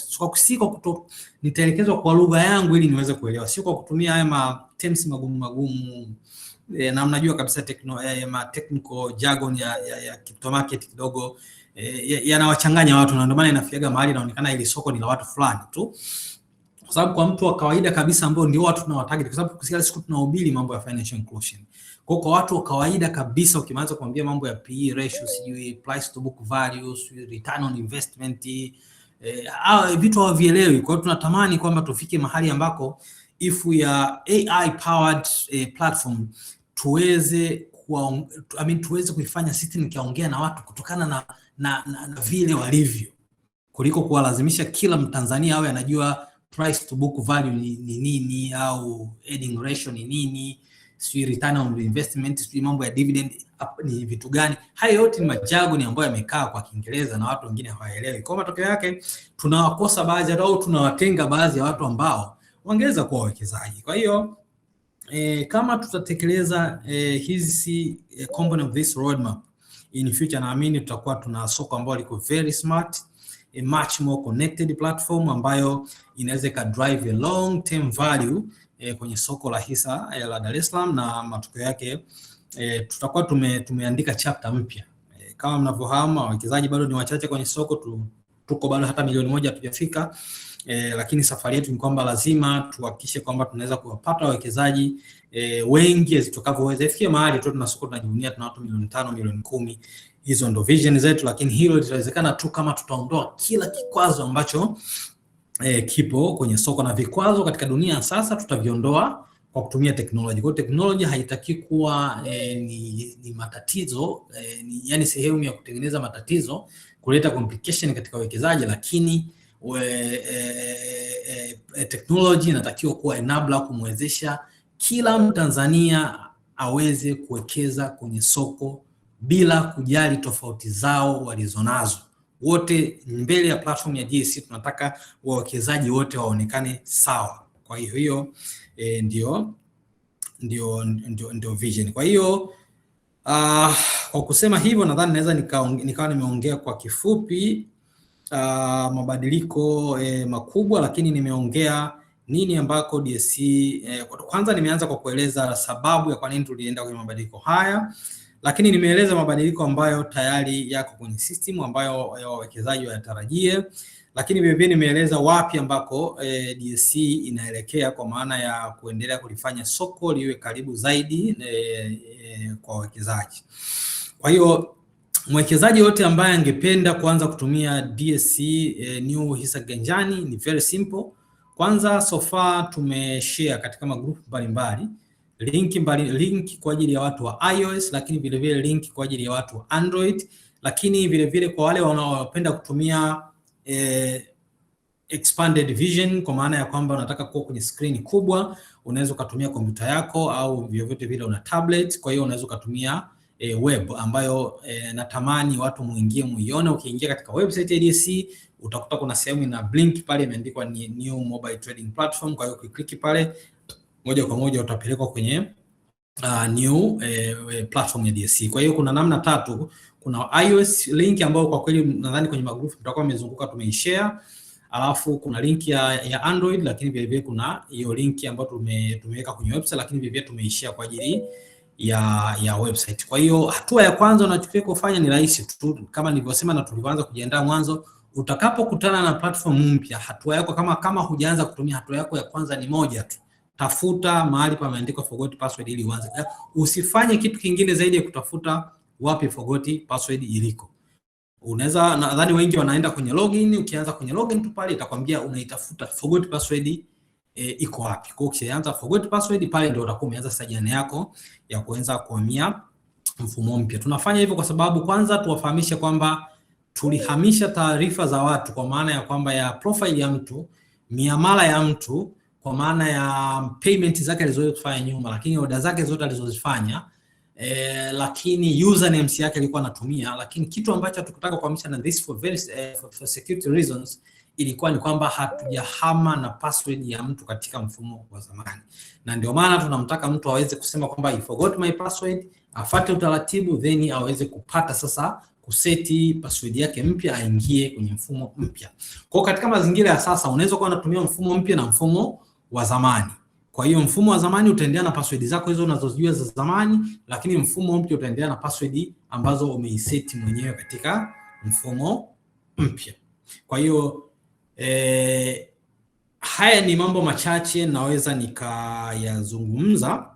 nitaelekezwa kwa lugha yangu ili niweze kuelewa, sio kwa kutumia haya terms magumu na mnajua kabisa technical jargon ya crypto market kidogo yanawachanganya watu, na ndio maana inafiaga mahali inaonekana ile soko ni la watu fulani tu, kwa sababu kwa mtu wa kawaida kabisa ambao ndio watu tunawatarget, kwa sababu kila siku tunahubiri mambo ya financial inclusion. Kwa watu wa kawaida kabisa ukianza kuambia mambo ya PE ratio, sijui price to book value, sijui return on investment, vitu hawavielewi. Kwa hiyo tunatamani kwamba tufike mahali ambako if we are AI powered platform tuweze kuifanya system ikiongea na watu kutokana na vile walivyo, kuliko kuwalazimisha kila Mtanzania awe anajua price to book value ni nini, au earning ratio ni nini, sijui return on investment, sijui mambo ya dividend ni vitu gani. Hayo yote ni majargon ambayo yamekaa kwa Kiingereza na watu wengine hawaelewi. Kwa matokeo yake tunawakosa baadhi au tunawatenga baadhi ya watu ambao wangeweza kuwa wawekezaji. Kwa hiyo kama tutatekeleza hizi component of this roadmap in future, naamini tutakuwa tuna soko ambalo liko very smart, a much more connected platform ambayo inaweza ka drive a long term value kwenye soko la hisa la Dar es Salaam, na matokeo yake tutakuwa tumeandika chapter mpya. Kama mnavyofahamu, wawekezaji bado ni wachache kwenye soko, tuko bado hata milioni 1 hatujafika. Lakini safari yetu ni kwamba lazima tuhakikishe kwamba tunaweza kuwapata wawekezaji wengi zitakavyoweza. Ifikie mahali tu tuna soko tunajivunia tuna watu milioni 5, milioni 10. Hizo ndo vision zetu, lakini hilo litawezekana tu kama tutaondoa kila kikwazo ambacho kipo kwenye soko, na vikwazo katika dunia sasa tutaviondoa kwa kutumia teknolojia. Kwa teknolojia haitaki kuwa ni matatizo, yani sehemu ya kutengeneza matatizo, kuleta complication katika uwekezaji, lakini teknolojia inatakiwa kuwa enabler kumwezesha kila Mtanzania aweze kuwekeza kwenye soko bila kujali tofauti zao walizonazo. Wote mbele ya platform ya DSC tunataka wawekezaji wote waonekane sawa. Kwa hiyo ndio vision. Kwa hiyo kwa kusema hivyo nadhani naweza nikawa nimeongea kwa kifupi mabadiliko makubwa, lakini nimeongea nini ambako DSC kwanza nimeanza kwa kueleza sababu ya kwa nini tulienda kwenye mabadiliko haya, lakini nimeeleza mabadiliko ambayo tayari yako kwenye system ambayo wawekezaji wanatarajie, lakini vile vile nimeeleza wapi ambako DSC inaelekea kwa maana ya kuendelea kulifanya soko liwe karibu zaidi kwa wawekezaji. Kwa hiyo mwekezaji wote ambaye angependa kuanza kutumia DSC New Hisa Ganjani ni very simple. Kwanza so far tumeshare katika magrupu mbalimbali link kwa ajili ya watu wa iOS, lakini vile vile link kwa ajili ya watu wa Android, lakini vile vile kwa wale wanaopenda kutumia expanded vision, kwa maana ya kwamba unataka kuwa kwenye screen kubwa, unaweza kutumia kompyuta yako au vyovyote vile una tablet. Kwa hiyo unaweza kutumia web ambayo natamani watu muingie muione. Ukiingia katika website ya DSC utakuta kuna sehemu ina blink pale imeandikwa ni New Mobile Trading Platform. Kwa hiyo ukiklik pale moja kwa moja utapelekwa kwenye new platform ya DSC. Kwa hiyo kuna namna tatu. Kuna iOS link ambayo kwa kweli nadhani kwenye magroup tutakuwa tumezunguka tumeishare. Alafu kuna link ya Android, lakini vile vile kuna hiyo link ambayo tumeweka kwenye website, lakini vile vile tumeishare kwa ajili ya website. Kwa hiyo hatua ya kwanza unachotakiwa kufanya ni rahisi tu, kama nilivyosema na tulivyoanza kujiandaa mwanzo. Utakapokutana na platform mpya, hatua yako kama hujaanza kutumia, hatua yako ya kwanza ni moja tu. Tafuta mahali pameandikwa forgot password ili uanze. Usifanye kitu kingine zaidi ya kutafuta wapi forgot password iliko. Unaweza, nadhani wengi wanaenda kwenye login, ukianza kwenye login tu pale itakwambia unaitafuta forgot password iko wapi. Kwa hiyo ukianza forgot password pale ndio utakuwa umeanza sajani yako ya kuanza kuhamia mfumo mpya. Tunafanya hivyo kwa sababu kwanza tuwafahamishe kwamba tulihamisha taarifa za watu, kwa maana ya kwamba ya profile ya mtu, miamala ya mtu, kwa maana ya payment zake alizofanya nyuma, lakini order zake zote alizozifanya, lakini usernames yake alikuwa anatumia. Lakini kitu ambacho tukutaka kuhamisha na this for security reasons ilikuwa ni kwamba hatujahama na password ya mtu katika mfumo wa zamani, na ndio maana tunamtaka mtu aweze kusema kwamba I forgot my password, afuate utaratibu, then aweze kupata sasa kuseti password yake mpya, aingie kwenye mfumo mpya. Kwa katika mazingira ya sasa unaweza kuwa unatumia mfumo mpya na mfumo wa zamani. Kwa hiyo mfumo wa zamani utaendelea na password zako hizo unazozijua za zamani, lakini mfumo mpya utaendelea na password ambazo umeiseti mwenyewe katika mfumo mpya. Kwa hiyo haya ni mambo machache naweza nikayazungumza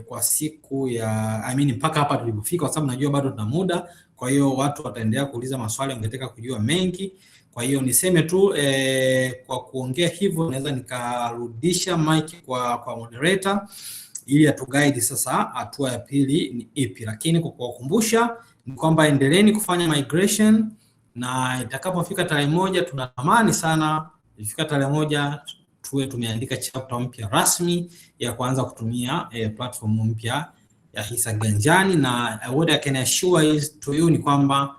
kwa siku ya mpaka hapa tulipofika, kwa sababu najua bado tuna muda. Kwa hiyo watu wataendelea kuuliza maswali, wangetaka kujua mengi. Kwa hiyo niseme tu kwa kuongea hivyo naweza nikarudisha mic kwa moderator ili atuguide sasa hatua ya pili ni ipi, lakini kwa kuwakumbusha ni kwamba endeleeni kufanya migration, na itakapofika tarehe 1 tunatamani sana ifika tarehe 1 tuwe tumeandika chapter mpya rasmi ya kuanza kutumia platform mpya ya hisa ganjani. Na what I can assure is to you ni kwamba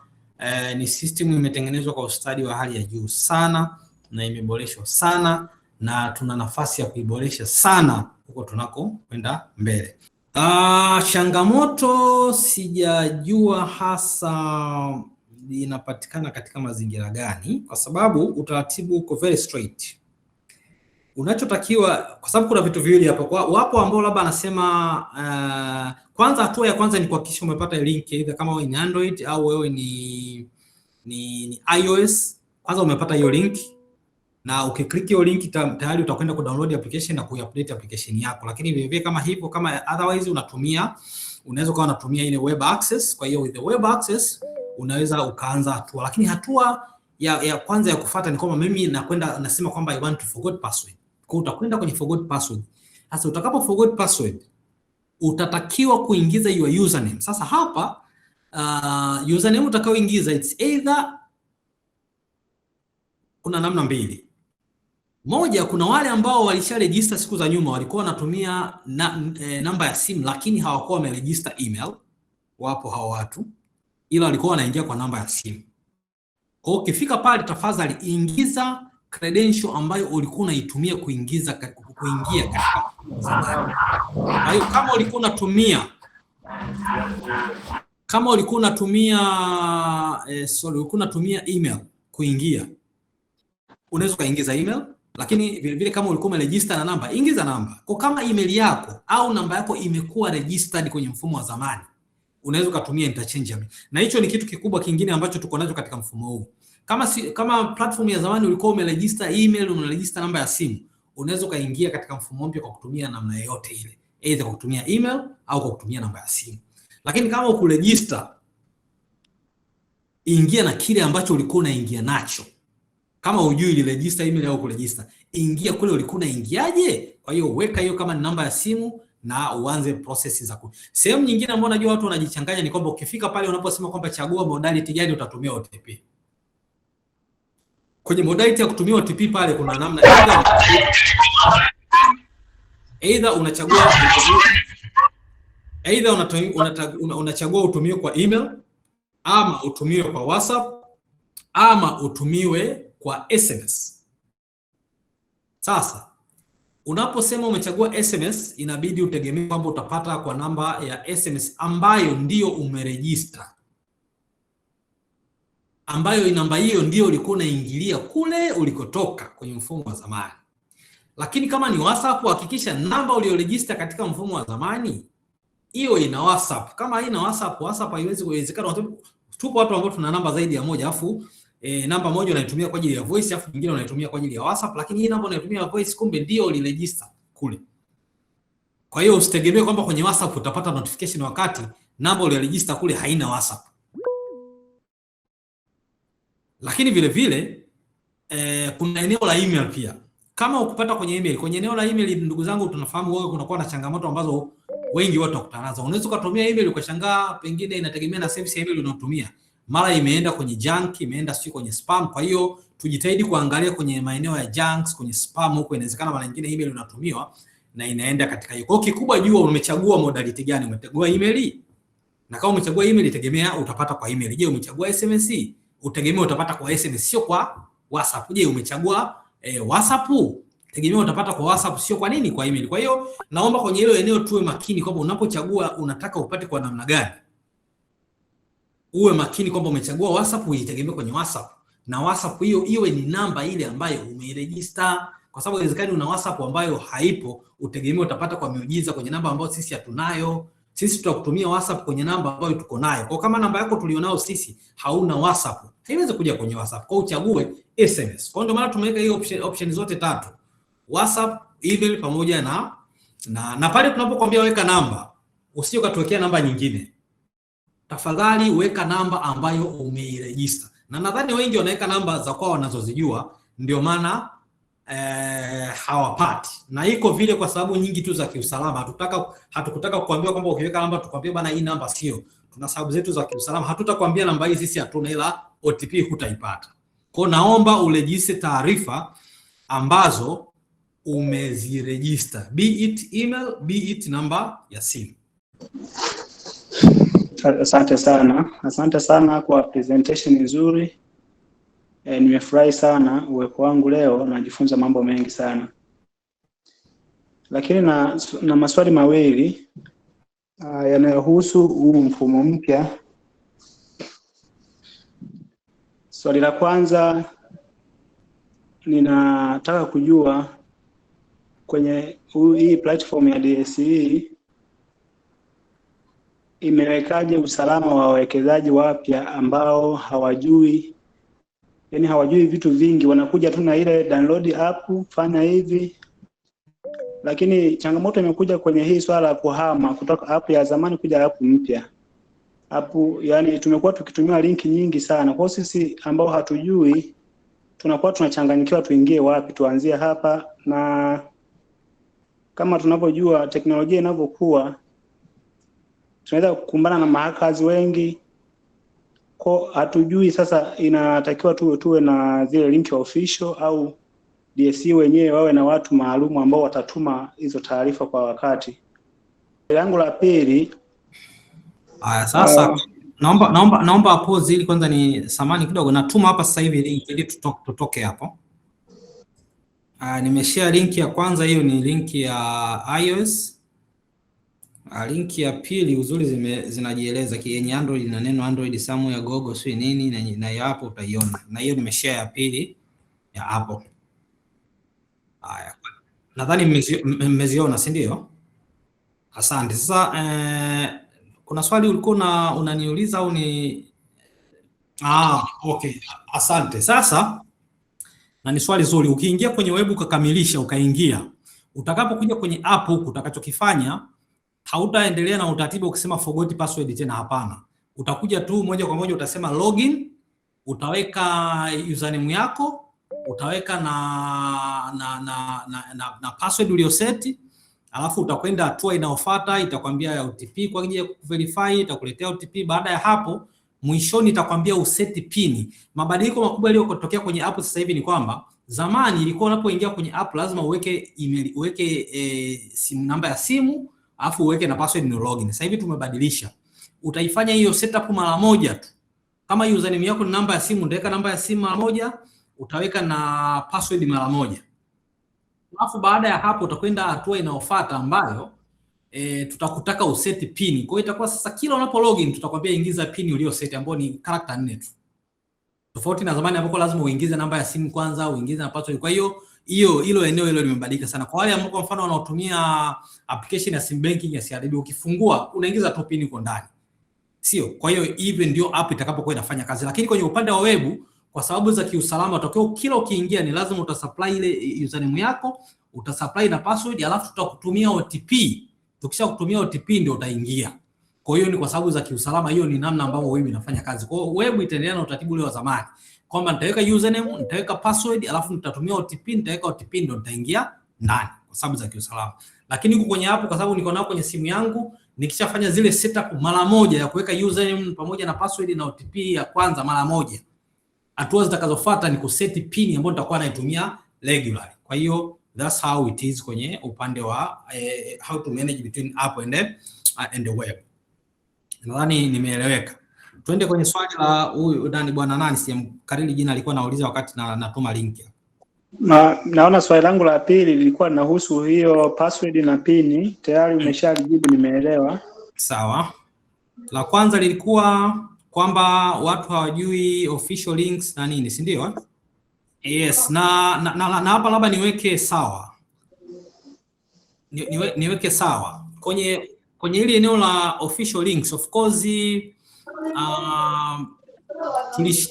ni system imetengenezwa kwa ustadi wa hali ya juu sana na imeboreshwa sana, na tuna nafasi ya kuiboresha sana huko tunako kwenda mbele. Changamoto sijajua hasa inapatikana katika mazingira gani, kwa sababu utaratibu uko very straight. Unachotakiwa, kwa sababu kuna vitu viwili hapo. Wapo ambao labda anasema kwanza, hatua ya kwanza ni kuhakikisha umepata link, either kama wewe ni Android au wewe ni iOS. Kwanza umepata hiyo link, na ukiklik hiyo link tayari utakwenda ku download application na kuupdate application yako. Lakini vile vile kama hivyo, kama otherwise unaweza kuwa unatumia ile web access. Kwa hiyo with the web access unaweza ukaanza hatua, lakini hatua ya kwanza ya kufuata ni kwamba mimi nasema kwamba I want to forget password. Kwa utakwenda kwenye forget password. Sasa utakapo forget password utatakiwa kuingiza your username. Sasa hapa username utakaoingiza it's either, kuna namna mbili. Moja, kuna wale ambao walisha register siku za nyuma, walikuwa wanatumia namba ya simu lakini hawakuwa wameregister email. Wapo hao watu, ila walikuwa wanaingia kwa namba ya simu. Kwa hiyo ukifika pale, tafadhali ingiza credential ambayo ulikuwa unaitumia kuingia katika zamani. Kwa hiyo kama ulikuwa unatumia email kuingia, unaweza kaingiza email, lakini vile vile kama ulikuwa umeregister na namba, ingiza namba. Kwa kama email yako au namba yako imekuwa registered kwenye mfumo wa zamani, unaweza kutumia interchangeable. Na hicho ni kitu kikubwa kingine ambacho tuko nacho katika mfumo huu. Kama platform ya zamani ulikuwa umeregister email, umeregister namba ya simu, unaweza kaingia katika mfumo mpya kwa kutumia namna yoyote ile, either kwa kutumia email au kwa kutumia namba ya simu. Lakini kama ukuregister, ingia na kile ambacho ulikuwa unaingia nacho. Kama hujui ile register email au kuregister, ingia kule ulikuwa unaingiaje. Kwa hiyo weka hiyo kama ni namba ya simu na uanze process za sehemu nyingine ambayo najua watu wanajichanganya ni kwamba ukifika pale unaposema kwamba chagua modality gani utatumia OTP. Kwenye modality ya kutumia OTP pale kuna namna unachagua utumie kwa email, ama utumiwe kwa WhatsApp, ama utumiwe kwa SMS. Sasa unaposema umechagua SMS, inabidi utegemee kwamba utapata kwa namba ya SMS ambayo ndio umeregister, ambayo namba hiyo ndio ulikuwa unaingilia kule ulikotoka kwenye mfumo wa zamani. Lakini kama ni WhatsApp, hakikisha namba ulioregister katika mfumo wa zamani hiyo ina WhatsApp. Kama haina WhatsApp haiwezi kuwezekana. Tupo watu ambao tuna namba zaidi ya moja, afu namba moja unaitumia kwa ajili ya voice, afu nyingine unaitumia kwa ajili ya WhatsApp, lakini hii namba unaitumia ya voice kumbe ndio uliregister kule. Kwa hiyo usitegemee kwamba kwenye WhatsApp utapata notification wakati namba uliregister kule haina WhatsApp. Lakini vile vile kuna eneo la email pia. Kama ukupata kwenye eneo la email, ndugu zangu, tunafahamu wewe kunakuwa na changamoto ambazo wengi watu wakutana nazo. Unaweza kutumia email ukashangaa, pengine inategemea na service ya email unayotumia, mara imeenda kwenye junk, imeenda sio kwenye spam. Kwa hiyo tujitahidi kuangalia kwenye maeneo ya junks, kwenye spam huko, inawezekana mara nyingine email unatumiwa na inaenda katika hiyo. Kwa kikubwa jua umechagua modality gani, umechagua email. Na kama umechagua email, itegemea utapata kwa email. Je, umechagua SMS? Utegemea utapata kwa SMS, sio kwa WhatsApp. Je, umechagua WhatsApp? Tegemea utapata kwa WhatsApp, sio kwa nini, kwa email. Kwa hiyo naomba kwenye hilo eneo tuwe makini kwamba unapochagua unataka upate kwa namna gani. Uwe makini kwamba umechagua WhatsApp, uitegemee kwenye WhatsApp, na WhatsApp hiyo iwe ni namba ile ambayo umeregister. kwa sababu inawezekana una WhatsApp ambayo haipo, utegemea utapata kwa miujiza kwenye namba ambayo sisi hatunayo. Sisi tutakutumia WhatsApp kwenye namba ambayo tuko nayo. Kwa kama namba yako tulionao sisi hauna WhatsApp, haiwezi kuja kwenye WhatsApp. Kwa uchague SMS. Kwa ndio maana tumeweka hiyo option zote tatu. WhatsApp, email pamoja na pale tunapokuambia weka namba, usije ukatuwekea namba nyingine. Tafadhali weka namba ambayo umeiregister. Na nadhani wengi wanaweka namba za kwao wanazozijua, ndio maana hawapati. Na iko vile kwa sababu nyingi tu za kiusalama. Hatukutaka kukuambia kwamba ukiweka namba tukwambie bana hii namba sio. Tuna sababu zetu za kiusalama. Hatutakwambia namba hii sisi hatuna, ila OTP hutaipata. Kwa naomba uregister taarifa ambazo umeziregister, be it email, be it namba ya simu. Asante sana kwa presentation nzuri. Nimefurahi sana uwepo wangu leo, najifunza mambo mengi sana. Lakini na maswali mawili yanayohusu huu mfumo mpya. Swali la kwanza, ninataka kujua kwenye hii platform ya DSE imewekaje usalama wa wawekezaji wapya ambao hawajui vitu vingi, wanakuja tu na ile download app, fanya hivi. Lakini changamoto imekuja kwenye hii swala kuhama kutoka app ya zamani kuja app mpya. Yani tumekuwa tukitumia linki nyingi sana. Kwa sisi ambao hatujui tunakuwa tunachanganyikiwa tuingie wapi, tuanzie hapa. Na kama tunavyojua teknolojia inavyokuwa, tunaweza kukumbana na mahackers wengi. Kwa hatujui sasa inatakiwa tuwe na zile linki official au DSE wenyewe wawe na watu maalum ambao watatuma hizo taarifa kwa wakati. Langu la pili, sasa naomba pause ili kwanza ni samani kidogo, natuma hapa sasa hivi link ili tutoke hapo. Nimeshare link ya kwanza, hiyo ni link ya iOS. Link ya pili uzuri zinajieleza yenye Android na neno Android samu ya Google sio nini, na hapo utaiona. Na hiyo nimeshare ya pili ya Apple. Haya. Nadhani mmeziona, si ndio? Asante. Sasa kuna swali ulikuwa unaniuliza au ni okay. Asante. Sasa na ni swali zuri. Ukiingia kwenye web ukakamilisha ukaingia, utakapokuja kwenye app huku utakachokifanya, hautaendelea na utaratibu ukisema forgot password tena, hapana. Utakuja tu moja kwa moja utasema login, utaweka username yako, utaweka na password uliyoseti, alafu utakwenda hatua inayofuata, itakwambia OTP kwa ajili ya kuverify, itakuletea OTP. Baada ya hapo mwishoni itakwambia useti pin. Mabadiliko makubwa yaliyotokea kwenye app sasa hivi ni kwamba zamani ilikuwa unapoingia kwenye app lazima uweke email, uweke simu, namba ya simu, alafu uweke na password ni login. Sasa hivi tumebadilisha. Utaifanya hiyo setup mara moja tu. Kama username yako ni namba ya simu, utaweka namba ya simu mara moja, utaweka na password mara moja. Alafu baada ya hapo utakwenda hatua inayofuata ambayo tutakutaka useti pin. Kwa hiyo itakuwa sasa kila unapo login tutakwambia ingiza pin uliyoseti ambayo ni character 4 tu. Tofauti na zamani ambapo lazima uingize namba ya simu kwanza, uingize na password. Kwa hiyo hilo eneo hilo limebadilika sana. Kwa wale ambao kwa mfano wanaotumia application ya sim banking ya CRDB, ukifungua unaingiza tu pin uko ndani. Sio? Kwa hiyo hivi ndio app itakapokuwa inafanya kazi. Lakini kwenye upande wa web, kwa sababu za kiusalama, tokeo kila ukiingia ni lazima utasupply ile username yako, utasupply na password, alafu tutakutumia OTP. Tukisha kutumia OTP ndio utaingia. Kwa hiyo ni kwa sababu za kiusalama, hiyo ni namna ambayo web inafanya kazi. Kwa hiyo web itaendelea na utaratibu ule wa zamani, kwamba nitaweka username, nitaweka password, alafu nitatumia OTP, nitaweka OTP ndio nitaingia ndani kwa sababu za kiusalama. Lakini huko kwenye hapo, kwa sababu niko nao kwenye simu yangu, nikishafanya zile setup mara moja ya kuweka username pamoja na password na OTP ya kwanza mara moja, hatua zitakazofuata ni kuseti pin ambayo nitakuwa naitumia regularly. Kwa hiyo that's how it is kwenye upande wa how to manage between app and the web. Nadhani nimeeleweka. Twende kwenye swali la huyu ndani bwana nani, sijamkariri jina, alikuwa anauliza wakati natuma link. Naona swali langu la pili lilikuwa linahusu hiyo password na pin. Tayari umeshalijibu, nimeelewa. Sawa. La kwanza lilikuwa kwamba watu hawajui official links na nini, si ndio? Yes, na hapa labda niweke sawa. Niweke sawa. Kwenye hili eneo la official links, of course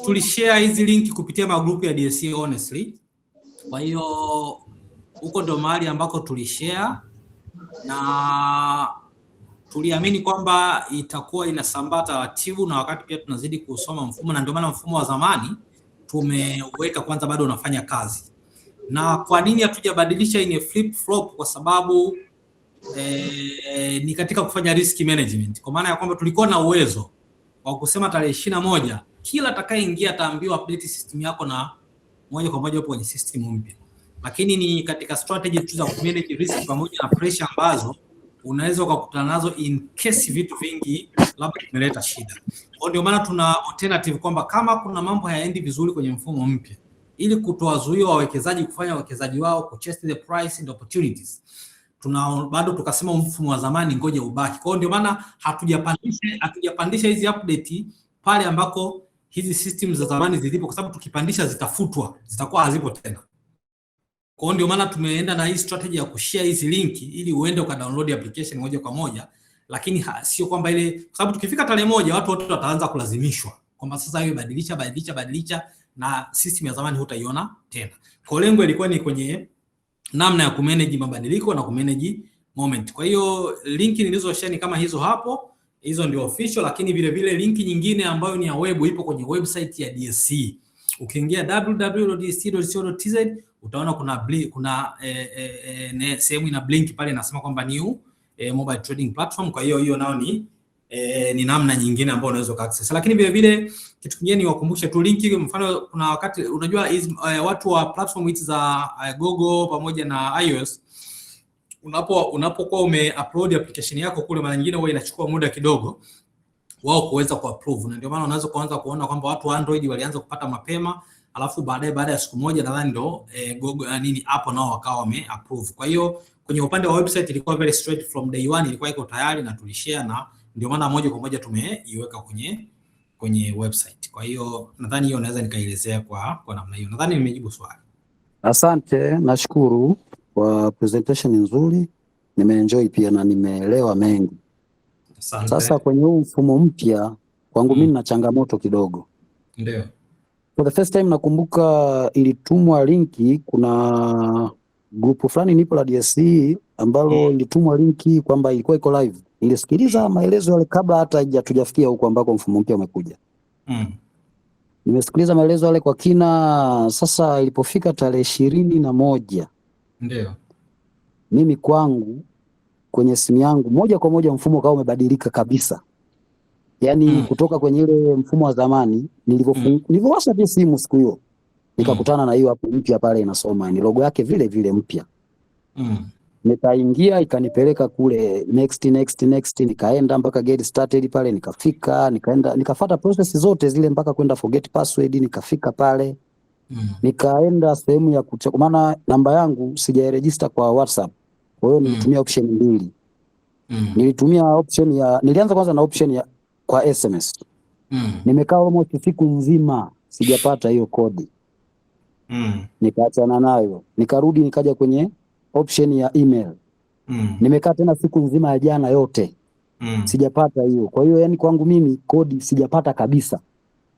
tulishare hizi linki kupitia magrupu ya DSC honestly. Kwa hiyo huko ndo mahali ambako tulishare na tuliamini kwamba itakuwa inasambaa taratibu, na wakati pia tunazidi kusoma mfumo, na ndio maana mfumo wa zamani tumeweka kwanza bado unafanya kazi. Na kwa nini hatujabadilisha in flip flop? Kwa sababu ni katika kufanya risk management, kwa maana ya kwamba tulikuwa na uwezo wa kusema tarehe 21 kila atakayeingia ataambiwa update system yako na moja kwa moja upo kwenye system mpya, lakini ni katika strategy tu za manage risk pamoja na pressure ambazo unaweza ukakutana nazo in case vitu vingi labda vimeleta shida. Kwa ndio maana tuna alternative kwamba kama kuna mambo hayaendi vizuri kwenye mfumo mpya, ili kutowazuia wawekezaji kufanya uwekezaji wao, ku chase the price and opportunities, bado tukasema mfumo wa zamani ngoja ubaki. Kwa ndio maana hatujapandisha hizi update pale ambako hizi systems za zamani zilipo, kwa sababu tukipandisha zitafutwa, zitakuwa hazipo tena. Kwa ndio maana tumeenda na hii strategy ya kushare hizi linki ili uende ukadownload application moja kwa moja, lakini sio kwamba ile, kwa sababu tukifika tarehe moja watu wote wataanza kulazimishwa kwamba sasa hiyo badilisha na system ya zamani hutaiona tena. Kwa lengo ilikuwa ni kwenye namna ya kumanage mabadiliko na kumanage moment. Kwa hiyo linki nilizoshare ni kama hizo hapo, hizo ndio official, lakini vile vile linki nyingine ambayo ni ya web ipo kwenye website ya DSC. Ukiingia www.dsc.co.tz utaona kuna sehemu ina blink pale inasema kwamba new mobile trading platform. Kwa hiyo nao ni namna nyingine ambayo unaweza kuaccess. Lakini vile vile kitu kingine ni wakumbushe tu linki, mfano kuna wakati unajua watu wa platform hizi za Google pamoja na iOS, unapokuwa umeupload application yako kule, mara nyingine huwa inachukua muda kidogo wao kuweza kuapprove, na ndio maana unaweza kuanza kuona kwamba watu wa Android walianza kupata mapema, alafu baada ya siku moja nadhani ndo Google Apple nao wakawa wameapprove. Kwa hiyo kwenye upande wa website ilikuwa very straight from day one, ilikuwa iko tayari na tulishare, na ndio maana moja kwa moja tumeiweka kwenye website. Kwa hiyo nadhani hiyo naweza nikaelezea kwa namna hiyo. Nadhani nimejibu swali. Asante, nashukuru kwa presentation nzuri, nimeenjoy pia na nimeelewa mengi. Asante. Sasa kwenye huu mfumo mpya kwangu mimi na changamoto kidogo. Ndio. For the first time nakumbuka ilitumwa linki, kuna grupu fulani nipo la DSC ambalo ilitumwa linki kwamba ilikuwa iko live. Nilisikiliza maelezo yale kabla hata hatujafikia huko ambako mfumo mpya umekuja. Nimesikiliza maelezo yale kwa kina. Sasa ilipofika tarehe 21, ndio mimi kwangu kwenye simu yangu moja kwa moja mfumo kama umebadilika kabisa. Yaani kutoka kwenye ile mfumo wa zamani nilivyowasha tu simu siku hiyo nikakutana na hiyo hapo mpya pale inasoma ni logo yake vile vile mpya. Nikaingia ikanipeleka kule next, nikaenda mpaka get started pale, nikaenda nikafuata process zote zile mpaka kwenda forget password, nikafika pale. Nikaenda sehemu ya maana namba yangu sijaregister kwa WhatsApp. Kwa hiyo nilitumia option mbili. Nilitumia option nilianza kwanza na option ya kwa SMS. Nimekaa almost siku nzima sijapata hiyo kodi. Nikaachana nayo. Nikarudi nikaja kwenye option ya email. Nimekaa tena siku nzima ya jana yote. Sijapata hiyo. Kwa hiyo yani kwangu mimi kodi sijapata kabisa.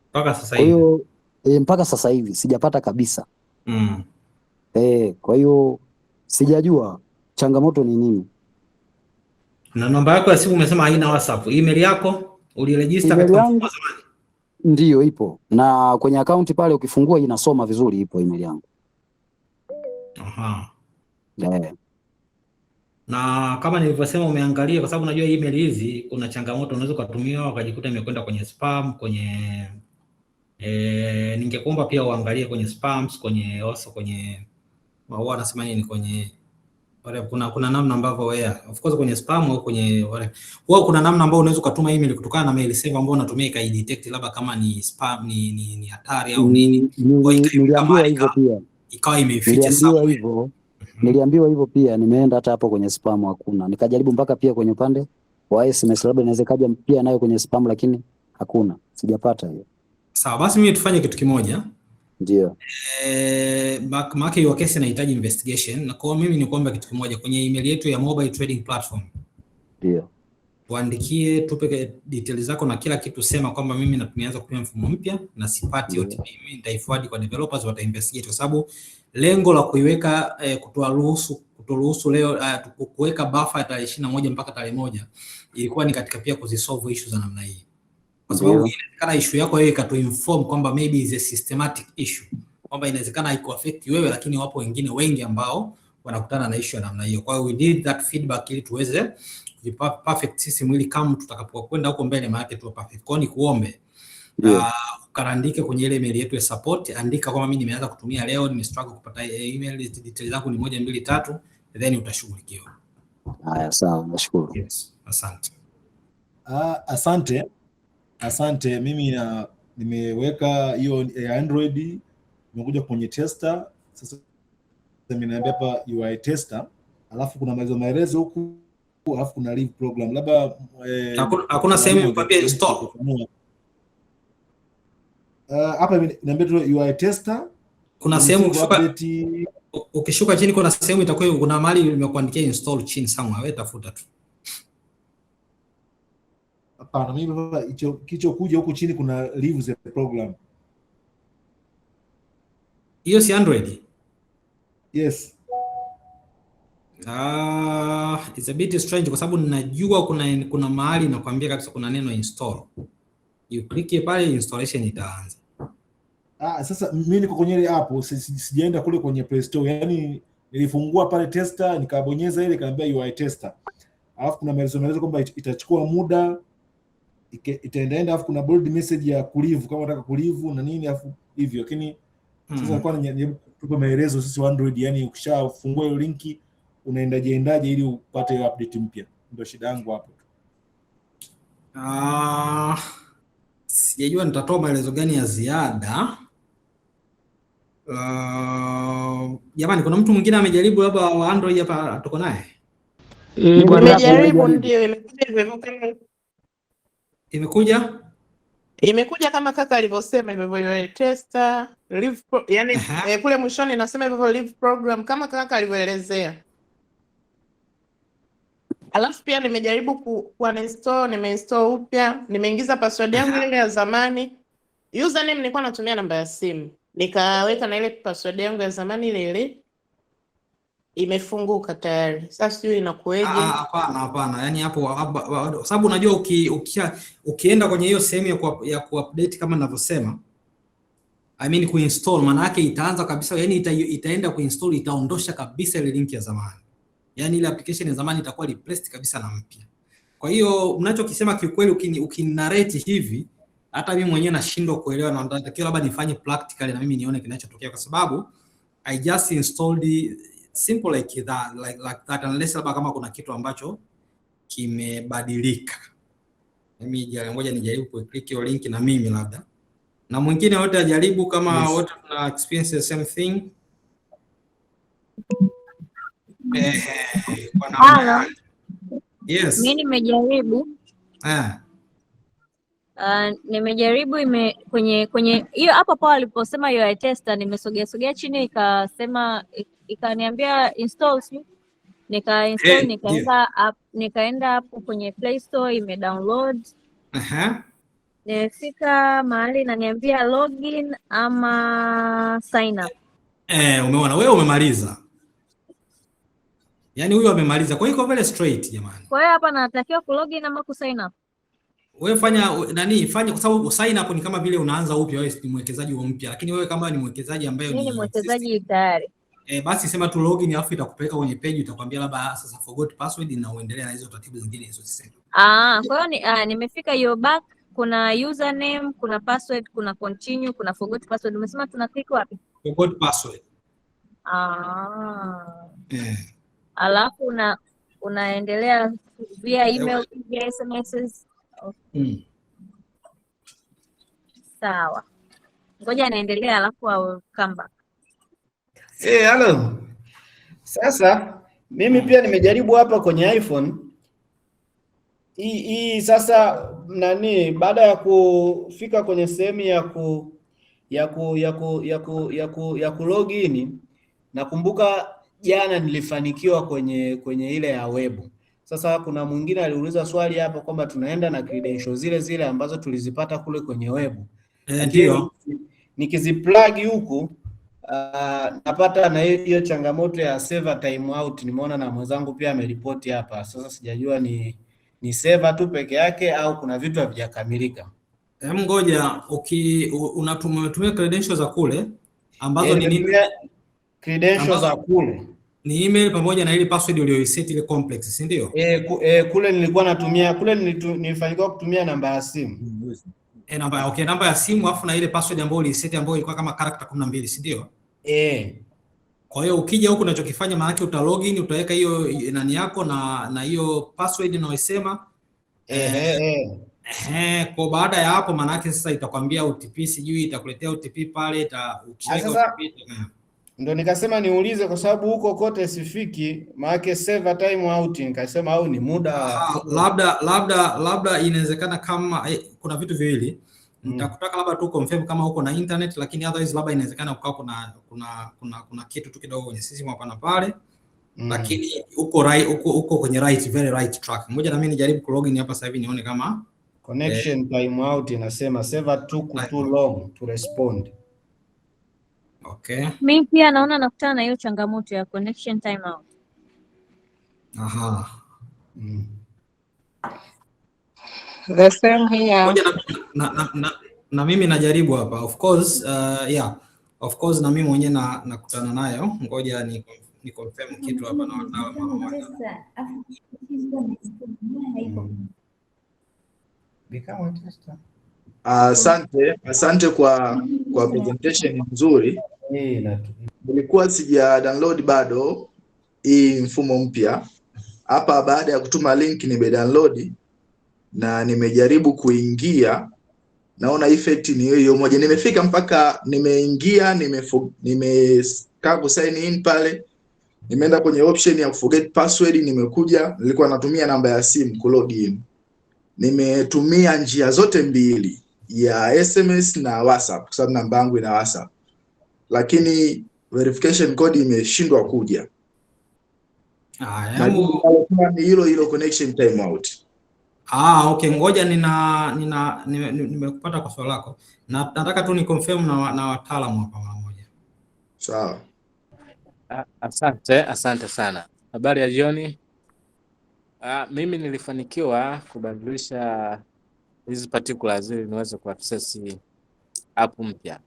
Mpaka sasa hivi. Kwa hiyo mpaka sasa hivi sijapata kabisa. Kwa hiyo sijajua changamoto ni nini. Na namba yako ya simu umesema haina WhatsApp. Email yako uliregister katika mfumo wa zamani? Ndio ipo. Na kwenye account pale ukifungua inasoma vizuri, ipo email yangu. Aha. Na kama nilivyosema umeangalia, kwa sababu unajua email hizi kuna changamoto, unaweza kutumia ukajikuta imekwenda kwenye spam, ningekuomba pia uangalie kwenye spams, kwenye wao anasema nini kwenye wale, kuna namna ambavyo of course kwenye spam au kwenye wale kuna namna ambayo unaweza kutuma email kutokana na mail server ambayo unatumia ikaidetect labda kama ni spam, ni hatari au nini. Niliambiwa hivyo pia. Ikawa imeficha sawa hivyo. Niliambiwa hivyo pia, nimeenda hata hapo kwenye spam hakuna. Nikajaribu mpaka pia kwenye upande wa SMS labda inaweza kaja pia nayo kwenye spam, lakini hakuna. Sijapata hiyo. Sawa, basi mimi tufanye kitu kimoja. Ndio. Maana hiyo kesi inahitaji investigation, na kwa mimi ni kuomba kitu kimoja kwenye email yetu ya mobile trading platform. Ndio. Tuandikie, tupe details zako na kila kitu, sema kwamba mimi tumeanza kutumia mfumo mpya na sipati OTP, mimi nitaiforward kwa developers, wata investigate, kwa sababu lengo la kuiweka kutoruhusu leo kuweka buffer ya tarehe 21 mpaka tarehe 1 ilikuwa ni katika pia kuzisolve issues za namna hii, kwa sababu inawezekana issue yako wewe ikatuinform kwamba maybe is a systematic issue, kwamba inawezekana haiko affect wewe, lakini wapo wengine wengi ambao wanakutana na issue ya namna hiyo. Kwa hiyo we need that feedback ili tuweze perfect system, ili kama tutakapokwenda huko mbele maana tu perfect. Kwa hiyo nikuombe ukaandike kwenye ile email yetu ya support, andika kwamba mimi nimeanza kutumia leo, nimestruggle kupata email, details zangu ni 1 2 3, then utashughulikiwa. Haya, sawa, nashukuru. Yes, asante. Asante. Mimi nimeweka hiyo ya Android, nimekuja kwenye tester. Sasa nimeambia hapa UI tester, alafu kuna maelezo huku, alafu kuna live program. Labda hakuna sehemu mpapia install. Hapa niambia tu UI tester. Kuna sehemu ukishuka chini kuna sehemu itakuwa kuna mahali nimekuandikia install chini somewhere, wewe tafuta tu. Hapana, mimi kicho kuja huku chini kuna live the program. Hiyo si Android? Yes. It's a bit strange kwa sababu ninajua kuna mahali nakwambia kabisa kuna neno install. You click pale, installation itaanza. Sasa mimi niko kwenye ile app, sijaenda kule kwenye Play Store. Yaani nilifungua pale tester, nikabonyeza ile ikaniambia UI tester. Alafu kuna maelezo kwamba itachukua muda, itaendaenda, alafu kuna bold message ya kulive kama unataka kulive na nini, alafu hivyo. Lakini sasa kwa nini tupe maelezo sisi wa Android, yani ukishafungua hiyo linki unaendaje ili upate update mpya? Ndio shida yangu hapo. Sijajua nitatoa maelezo gani ya ziada. Jamani, kuna mtu mwingine amejaribu labda wa Android hapa tuko naye? Nimejaribu, ndio imekuja kama kaka alivyosema hivyo, tester live yani kule mwishoni nasema hivyo live program kama kaka alivyoelezea. Alafu pia nimejaribu nimeinstall upya, nimeingiza password yangu ile ya zamani. Username nilikuwa natumia namba ya simu, nikaweka na ile password yangu ya zamani ile imefunguka tayari. Sasa sio inakueje? Hapana. Yaani hapo sababu unajua ukienda kwenye hiyo sehemu ya kuupdate kama ninavyosema, I mean kuinstall, maana yake itaanza kabisa, yani itaenda kuinstall, itaondosha kabisa ile link ya zamani. Yaani ile application ya zamani itakuwa replaced kabisa na mpya. Kwa hiyo mnachokisema kiukweli ukinarrate hivi, hata mimi mwenyewe nashindwa kuelewa, na natakiwa labda nifanye practically na mimi nione kinachotokea, kwa sababu I just installed simple like that unless labda kama kuna kitu ambacho kimebadilika. Mimi ngoja nijaribu kuclick hiyo link na mimi labda. Na mwingine wote ajaribu kama wote tuna experience the same thing. Yes. Mimi nimejaribu. Nimejaribu kwenye hiyo hapo aliposema UI tester, nimesogea chini ikasema ikaniambia install, nikainstall, nikaenda hapo kwenye Play Store, imedownload. Nifika mahali inaniambia login ama sign up. Umeona wewe umemaliza. Yaani huyo amemaliza. Kwa hiyo iko very straight jamani. Kwa hiyo hapa natakiwa kulogin ama kusign up. Wewe fanya kwa sababu sign up ni kama vile unaanza upya, wewe ni mwekezaji mpya, lakini wewe kama ni mwekezaji ambaye ni mwekezaji tayari. Basi sema tu login, alafu itakupeleka kwenye page, itakwambia labda sasa forgot password na uendelee na hizo taratibu zingine hizo zisema. Kwa hiyo nimefika hiyo back, kuna username, kuna password, kuna continue, kuna forgot password. Umesema tuna click wapi? Forgot password. Alafu unaendelea via email, via SMS. Sawa. Ngoja naendelea alafu au come back. Hello. Sasa mimi pia nimejaribu hapa kwenye iPhone. Hii sasa baada ya kufika kwenye sehemu ya ku login, nakumbuka jana nilifanikiwa kwenye ile ya web. Sasa kuna mwingine aliuliza swali hapa kwamba tunaenda na credentials zile zile ambazo tulizipata kule kwenye web. Ndio. Nikiziplug huku napata na hiyo changamoto ya server timeout. Nimeona na mwenzangu pia ameripoti hapa. Sasa sijajua ni server tu peke yake au kuna vitu havijakamilika. Ngoja, unatumia credentials za kule ambazo ni nini? Credentials za kule ni email pamoja na ile password uliyoiset ile complex, si ndio? Kule nilikuwa natumia nilifanikiwa kutumia namba ya simu. Namba ya simu afu na ile password ambayo uliiset ambayo ilikuwa kama character 12, si ndio? Kwa hiyo ukija huku unachokifanya maana yake uta login, utaweka hiyo nani yako na hiyo password unaoisema. Kwa baada ya hapo maana yake sasa itakwambia OTP, sijui itakuletea OTP pale, ukiweka OTP ndo nikasema niulize kwa sababu huko kote sifiki, maana server time out, nikasema au ni muda labda inawezekana kama kuna vitu viwili. Nitakutaka labda tu confirm kama huko na internet, lakini otherwise labda inawezekana ukao kuna kitu tu kidogo kwenye system hapa na pale. Lakini uko kwenye very right track. Ngoja na mimi nijaribu ku login hapa sasa hivi nione kama connection time out inasema server took too long to respond. Okay. Mimi pia naona nakutana na hiyo changamoto ya connection time out. The same here. Na mimi najaribu hapa. Of course, of course na mimi mwenyewe nakutana nayo. Ngoja ni confirm kitu hapa na wataalamu. Asante kwa presentation nzuri. Nilikuwa sija download bado hii mfumo mpya hapa. Baada ya kutuma link nime download na nimejaribu kuingia, naona effect ni hiyo moja. Nimefika mpaka nimeingia, nimekaa ku sign in pale, nimeenda kwenye option ya forget password, nimekuja, nilikuwa natumia namba ya simu ku login. Nimetumia njia zote mbili, ya SMS na WhatsApp kwa sababu namba yangu ina WhatsApp, lakini verification code imeshindwa kuja. Ni hilo connection timeout. Okay, ngoja nimekupata kwa swali lako. Nataka tu ni confirm na wataalamu hapa mara moja. Sawa. Asante sana. Habari ya jioni. Mimi nilifanikiwa kubadilisha hizi particulars ili niweze kuaccess app mpya.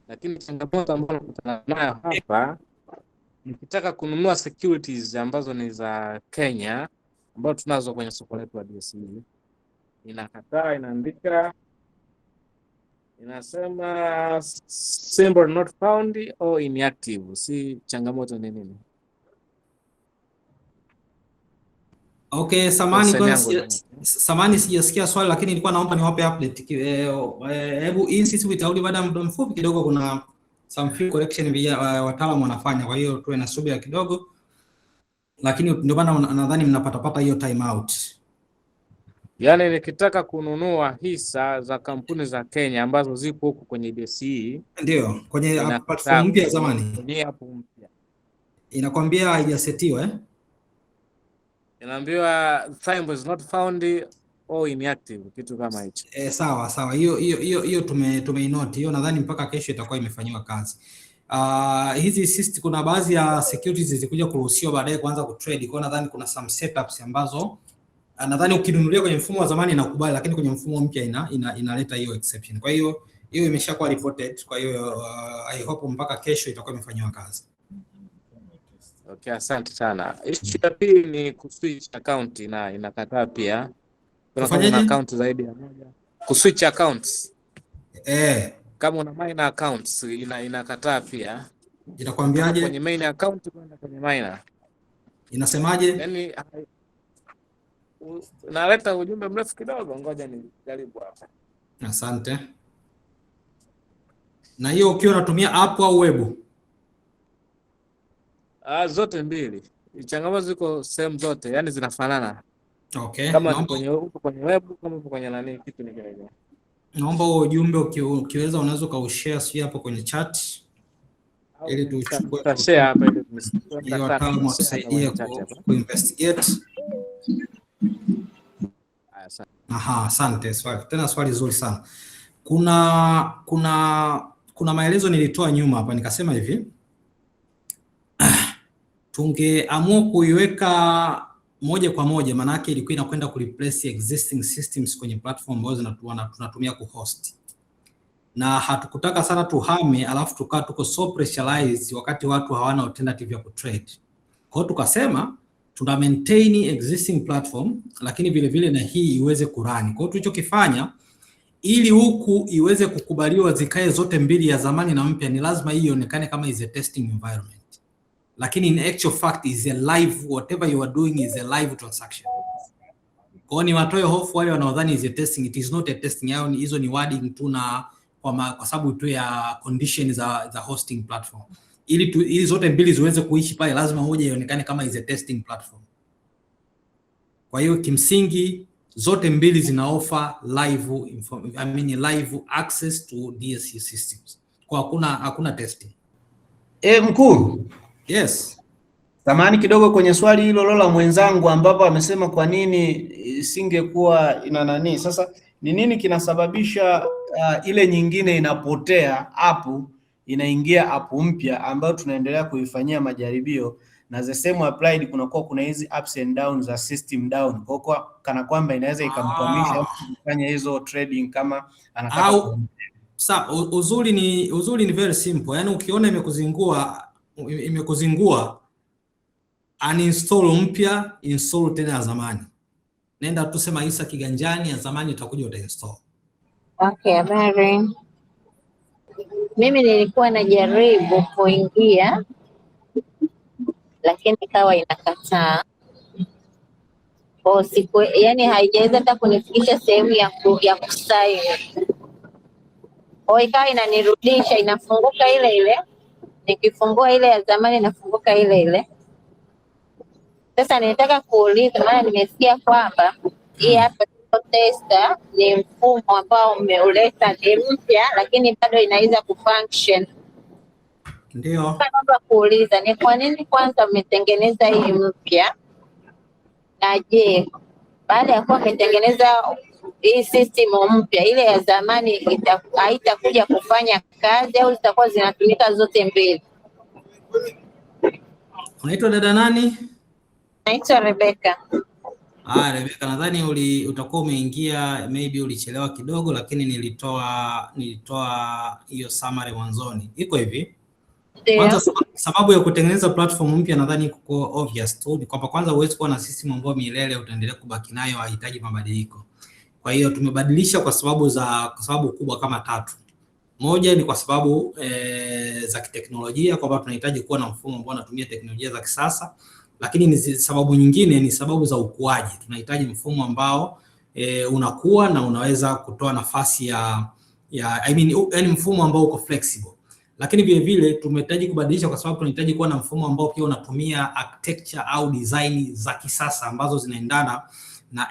Lakini changamoto ambayo nakutana nayo hapa, nikitaka kununua securities ambazo ni za Kenya ambazo tunazo kwenye soko letu la DSE, inakataa, inaandika, inasema symbol not found or inactive. Si changamoto ni nini? Okay, samani sijasikia swali, lakini nilikuwa naomba niwape update. Hebu insist vitarudi baada ya muda mfupi kidogo, kuna some few correction wataalamu wanafanya, kwa hiyo tuwe na subira kidogo, lakini ndio maana nadhani mnapata hiyo time out. Yaani nikitaka kununua hisa za kampuni za Kenya ambazo zipo huko kwenye DSE, ndio kwenye platform mpya zamani, kwenye app mpya inakwambia haijasetiwa inaambiwa symbol is not found or inactive, kitu kama hicho. Sawa. Hiyo tumeinote hiyo, nadhani mpaka kesho itakuwa imefanywa kazi. Hizi system, kuna baadhi ya securities zilikuja kuruhusiwa baadaye kuanza kutrade. Kwa nadhani kuna some setups ambazo nadhani ukinunulia kwenye mfumo wa zamani inakubali, lakini kwenye mfumo mpya inaleta hiyo exception. Kwa hiyo imeshakuwa reported. Kwa hiyo I hope mpaka kesho itakuwa imefanywa kazi. Okay, asante sana. Issue ya pili ni kuswitch account na inakataa pia. Kuna account zaidi ya moja. Kuswitch accounts. Kama una minor accounts inakataa pia. Inakwambiaje? Kwenye main account kwenda kwenye minor. Inasemaje? Yaani naleta ujumbe mrefu kidogo, ngoja nijaribu hapa. Asante. Na hiyo ukiwa unatumia app au web? Zote mbili. Changamoto ziko same zote, yani zinafanana. Okay. Kama kwenye web, kama kwenye nani, kitu ni kile. Naomba huo ujumbe ukiweza unaweza ukaushare sio hapo kwenye chat ili tuchukue tutashare hapa ili ili wataalamu watusaidie kuinvestigate. Aha, asante. Swali zuri sana. Kuna maelezo nilitoa nyuma hapa nikasema hivi, tungeamua kuiweka moja kwa moja, maana yake ilikuwa inakwenda ku replace existing systems kwenye platform ambazo tunatumia kuhost, na hatukutaka sana tuhame alafu tuko so pressurized wakati watu hawana alternative ya kutrade. Kwa hiyo tukasema tuna maintain existing platform, lakini vile vile na hii iweze kurani. Kwa hiyo tulichokifanya ili huku iweze kukubaliwa zikae zote mbili, ya zamani na mpya, ni lazima hii ionekane kama is a testing environment, lakini in actual fact is a live, whatever you are doing is a live transaction. Kwa hiyo ni watoe hofu wale wanaodhani is a testing, it is not a testing. Yao ni hizo ni wording tu, na kwa sababu tu ya condition za hosting platform. Ili zote mbili ziweze kuishi pale, lazima moja ionekane kama is a testing platform. Kwa hiyo kimsingi zote mbili zina offer live access to DSC systems. Kwa hakuna testing. Mkuu. Yes. Samahani kidogo kwenye swali hilo Lola mwenzangu, ambapo amesema kwa nini isingekuwa ina nani. Sasa ni nini kinasababisha ile nyingine inapotea, app inaingia app mpya ambayo tunaendelea kuifanyia majaribio, na the same applied kuna hizi ups and downs za system down, kwa kana kwamba inaweza ikamkwamisha kufanya hizo trading kama anataka. Uzuri ni very simple. Yaani ukiona imekuzingua uninstall mpya, install tena ya zamani. Nenda tu sema Isa kiganjani, ya zamani utakuja utainstall. Okay, habari. Mimi nilikuwa najaribu kuingia lakini ikawa inakataa. Yani haijaweza hata kunifikisha sehemu ya kusign. Ikawa inanirudisha, inafunguka ile ile. Nikifungua ile ya zamani inafunguka ile ile. Sasa nitaka kuuliza, maana nimesikia kwamba hii hapa tester ni mfumo ambao umeuleta, ni mpya lakini bado inaweza kufunction. Ndio. Naomba kuuliza ni kwa nini kwanza umetengeneza hii mpya? Na je, baada ya kuwa umetengeneza hii system mpya, ile ya zamani haitakuja kufanya kazi au zitakuwa zinatumika zote mbili? Unaitwa dada nani? Naitwa Rebecca. Rebecca, nadhani utakuwa umeingia, maybe ulichelewa kidogo, lakini nilitoa hiyo summary mwanzoni. Iko hivi. Kwanza sababu ya kutengeneza platform mpya nadhani iko obvious tu, ni kwamba kwanza huwezi kuwa na system ambayo milele utaendelea kubaki nayo, hahitaji mabadiliko. Kwa hiyo tumebadilisha kwa sababu kubwa kama tatu. Moja ni kwa sababu za kiteknolojia, kwamba tunahitaji kuwa na mfumo ambao unatumia teknolojia za kisasa. Lakini ni sababu nyingine ni sababu za ukuaji. Tunahitaji mfumo ambao unakuwa na unaweza kutoa nafasi yani mfumo ambao uko flexible. Lakini vile vile tumehitaji kubadilisha kwa sababu tunahitaji kuwa na mfumo ambao pia unatumia architecture au design za kisasa ambazo zinaendana na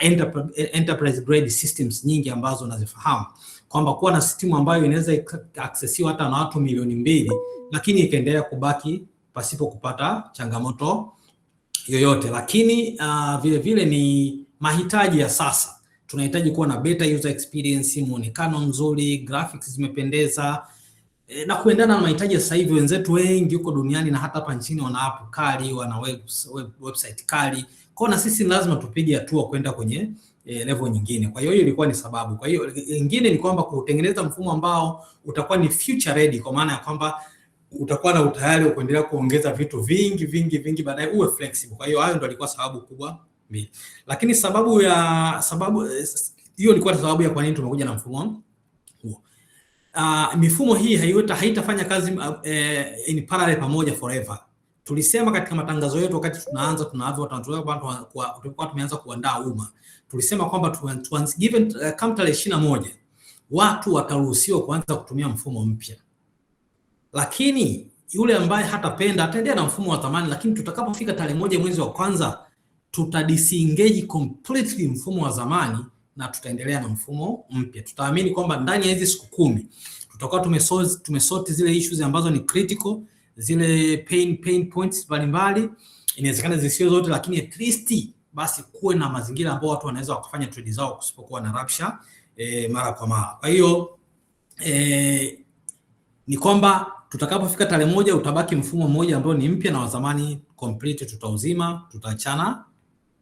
enterprise grade systems nyingi ambazo unazifahamu. Kwamba kuwa na system ambayo inaweza accessiwa hata na watu milioni 2 lakini ikaendelea kubaki pasipo kupata changamoto yoyote. Lakini vile vile ni mahitaji ya sasa. Tunahitaji kuwa na better user experience, muonekano mzuri, graphics zimependeza, na kuendana na mahitaji ya sasa hivi. Wenzetu wengi huko duniani na hata hapa nchini wana app kali, wana website kali. Kwa na sisi lazima tupige hatua kwenda kwenye level nyingine. Kwa hiyo ilikuwa ni sababu. Kwa hiyo nyingine ni kwamba kutengeneza mfumo ambao utakuwa ni future ready, kwa maana ya kwamba utakuwa na utayari wa kuendelea kuongeza vitu vingi baadaye, uwe flexible. Kwa hiyo hayo ndio ilikuwa sababu kubwa mbili. Lakini sababu hiyo ilikuwa sababu ya kwa nini tumekuja na mfumo huo. Mifumo hii haitafanya kazi in parallel pamoja forever. Tulisema katika matangazo yetu wakati tulikuwa tumeanza kuandaa umma. Tulisema kwamba kama tarehe 21 watu wataruhusiwa kuanza kutumia mfumo mpya. Lakini yule ambaye hatapenda ataendelea na mfumo wa zamani, lakini tutakapofika tarehe 1 mwezi wa kwanza tutadisengage completely mfumo wa zamani na tutaendelea na mfumo mpya. Tutaamini kwamba ndani ya hizi siku 10 tutakuwa tumesort zile issues ambazo ni critical, zile pain points mbalimbali, inawezekana zisio zote, lakini at least basi kuwe na mazingira ambayo watu wanaweza wakafanya trade zao kusipokuwa na rabsha mara kwa mara. Kwa hiyo ni kwamba tutakapofika tarehe 1 utabaki mfumo mmoja ambao ni mpya, na wa zamani complete tutauzima, tutaachana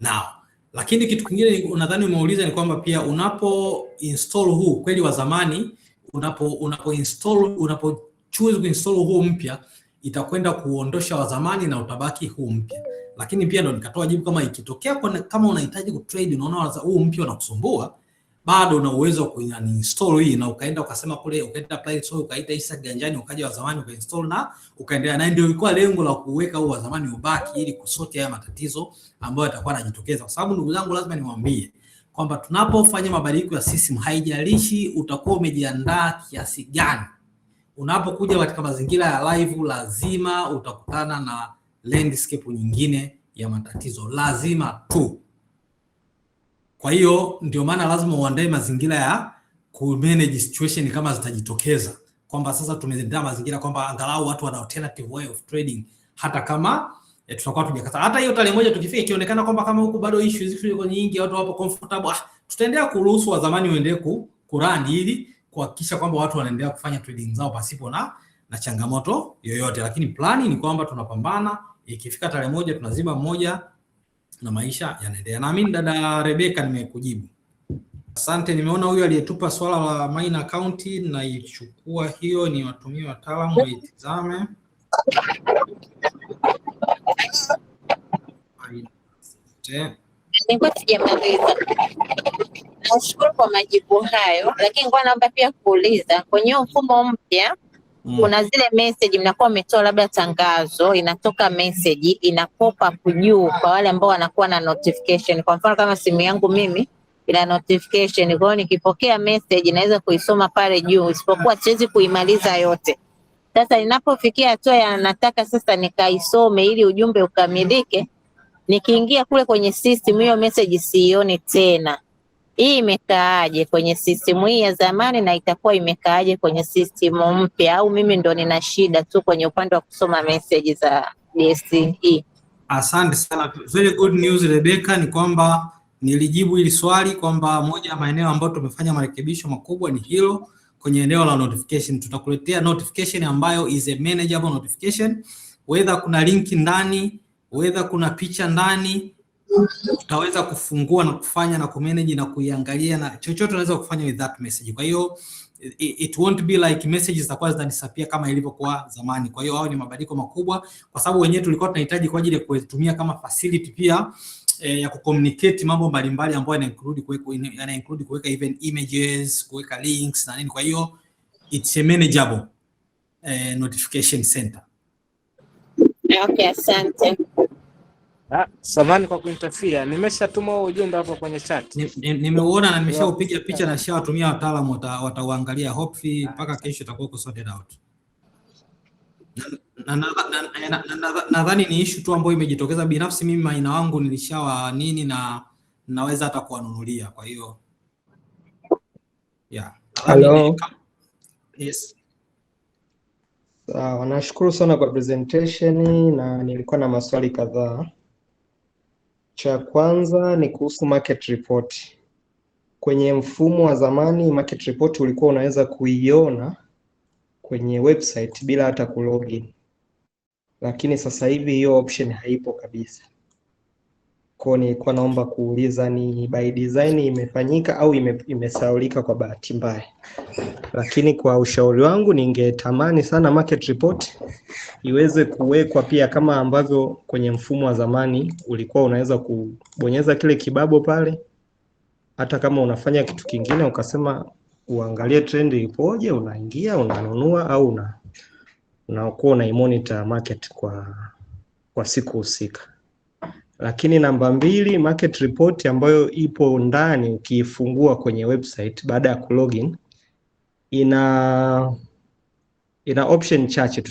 nao. Lakini kitu kingine unadhani umeuliza ni kwamba pia unapo install huu kweli wa zamani, unapo choose kuinstall huu mpya, itakwenda kuondosha wa zamani na utabaki huu mpya. Lakini pia ndo nikatoa jibu kama ikitokea kama unahitaji kutrade, unaona huu mpya unakusumbua, bado una uwezo wa kuinstall hii na ukaenda ukasema kule, ukaenda Play Store ukaita hisa ganjani, ukaja wa zamani ukainstall na ukaendelea. Na ndio ilikuwa lengo la kuweka huu wa zamani ubaki, ili kusoti haya matatizo ambayo yatakuwa yanajitokeza. Kwa sababu ndugu zangu, lazima niwaambie kwamba tunapofanya mabadiliko ya system, haijalishi utakuwa umejiandaa kiasi gani, unapokuja katika mazingira ya live lazima utakutana na landscape nyingine ya matatizo, lazima tu. Kwa hiyo ndio maana lazima uandae mazingira ya ku manage situation kama zitajitokeza, kwamba sasa tumeandaa mazingira kwamba angalau watu wana alternative way of trading, hata kama tutakuwa tujakata. Hata hiyo tarehe 1 tukifika ikionekana kwamba kama huko bado issues ziko nyingi, watu wapo comfortable, tutaendelea kuruhusu wa zamani waendelee kurun, ili kuhakikisha kwamba watu wanaendelea kufanya trading zao pasipo na changamoto yoyote. Lakini plani ni kwamba tunapambana, ikifika tarehe 1 tunazima mmoja na maisha yanaendelea. Naamini dada Rebecca nimekujibu. Asante. Nimeona huyu aliyetupa swala la mine account, na ichukua hiyo ni watumie wataalamu waitizame. Nilikuwa sijamaliza. Nashukuru kwa majibu hayo, lakini kwa naomba pia kuuliza kwenye mfumo mpya kuna zile message mnakuwa umetoa labda tangazo, inatoka message ina pop up juu kwa wale ambao wanakuwa na notification. Kwa mfano kama simu yangu mimi ina notification, kwa hiyo nikipokea message naweza kuisoma pale juu, isipokuwa siwezi kuimaliza yote. Sasa ninapofikia hatua ya nataka sasa nikaisome ili ujumbe ukamilike, nikiingia kule kwenye system hiyo message siione tena. Hii imekaaje kwenye system hii ya zamani na itakuwa imekaaje kwenye system mpya, au mimi ndo nina shida tu kwenye upande wa kusoma message za DSE? Asante sana. Very good news Rebecca, ni kwamba nilijibu hili swali kwamba moja ya maeneo ambayo tumefanya marekebisho makubwa ni hilo kwenye eneo la notification. Tutakuletea notification ambayo is a manageable notification, whether kuna link ndani, whether kuna picha ndani, utaweza kufungua na kufanya na kumanage na kuiangalia, na chochote unaweza kufanya with that message. Kwa hiyo it won't be like messages zitakuwa zinadisappear kama ilivyokuwa zamani. Kwa hiyo hao ni mabadiliko makubwa, kwa sababu wenyewe tulikuwa tunahitaji kwa ajili ya kutumia kama facility pia ya kucommunicate mambo mbalimbali ambayo yana include kuweka even images, kuweka links na nini. Kwa hiyo it's a manageable notification center. Okay, asante. Samahani kwa kuinterfere. Nimeshatuma ujumbe hapo kwenye chat. Nimeuona na nimeshaupiga picha na nishawatumia wataalamu, watauangalia. Hopefully mpaka kesho itakuwa sorted out. Nadhani ni issue tu ambayo imejitokeza. Binafsi mimi maina wangu nilishawa nini na naweza hata kuwanunulia. Kwa hiyo yeah. Hello. Yes. Sawa, nashukuru sana kwa presentation na nilikuwa na maswali kadhaa. Cha kwanza ni kuhusu market report. Kwenye mfumo wa zamani market report ulikuwa unaweza kuiona kwenye website bila hata kulogin. Lakini sasa hivi hiyo option haipo kabisa. Kwa nilikuwa naomba kuuliza ni by design imefanyika au imesahaulika kwa bahati mbaya. Lakini kwa ushauri wangu ningetamani sana market report iweze kuwekwa pia kama ambavyo kwenye mfumo wa zamani ulikuwa unaweza kubonyeza kile kibabo pale, hata kama unafanya kitu kingine ukasema uangalie trend ipoje, unaingia unanunua au unakuwa unaimonitor market kwa siku husika. Lakini namba 2, market report ambayo ipo ndani ukiifungua kwenye website baada ya kulogin ina option chache,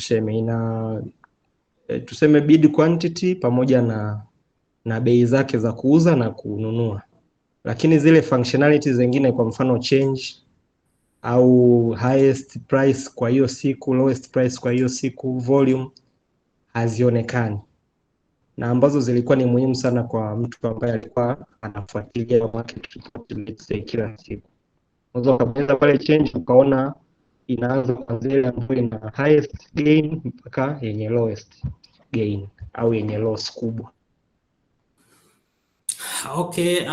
tuseme bid quantity pamoja na bei zake za kuuza na kununua. lakini zile functionalities zingine, kwa mfano change au highest price kwa hiyo siku, lowest price kwa hiyo siku, volume, hazionekani, na ambazo zilikuwa ni muhimu sana kwa mtu ambaye alikuwa anafuatilia market report let's say kila siku. Unaweza ukabonyeza pale change ukaona inaanza kuanzia ile ambayo ina highest gain mpaka yenye lowest gain au yenye loss kubwa. Okay,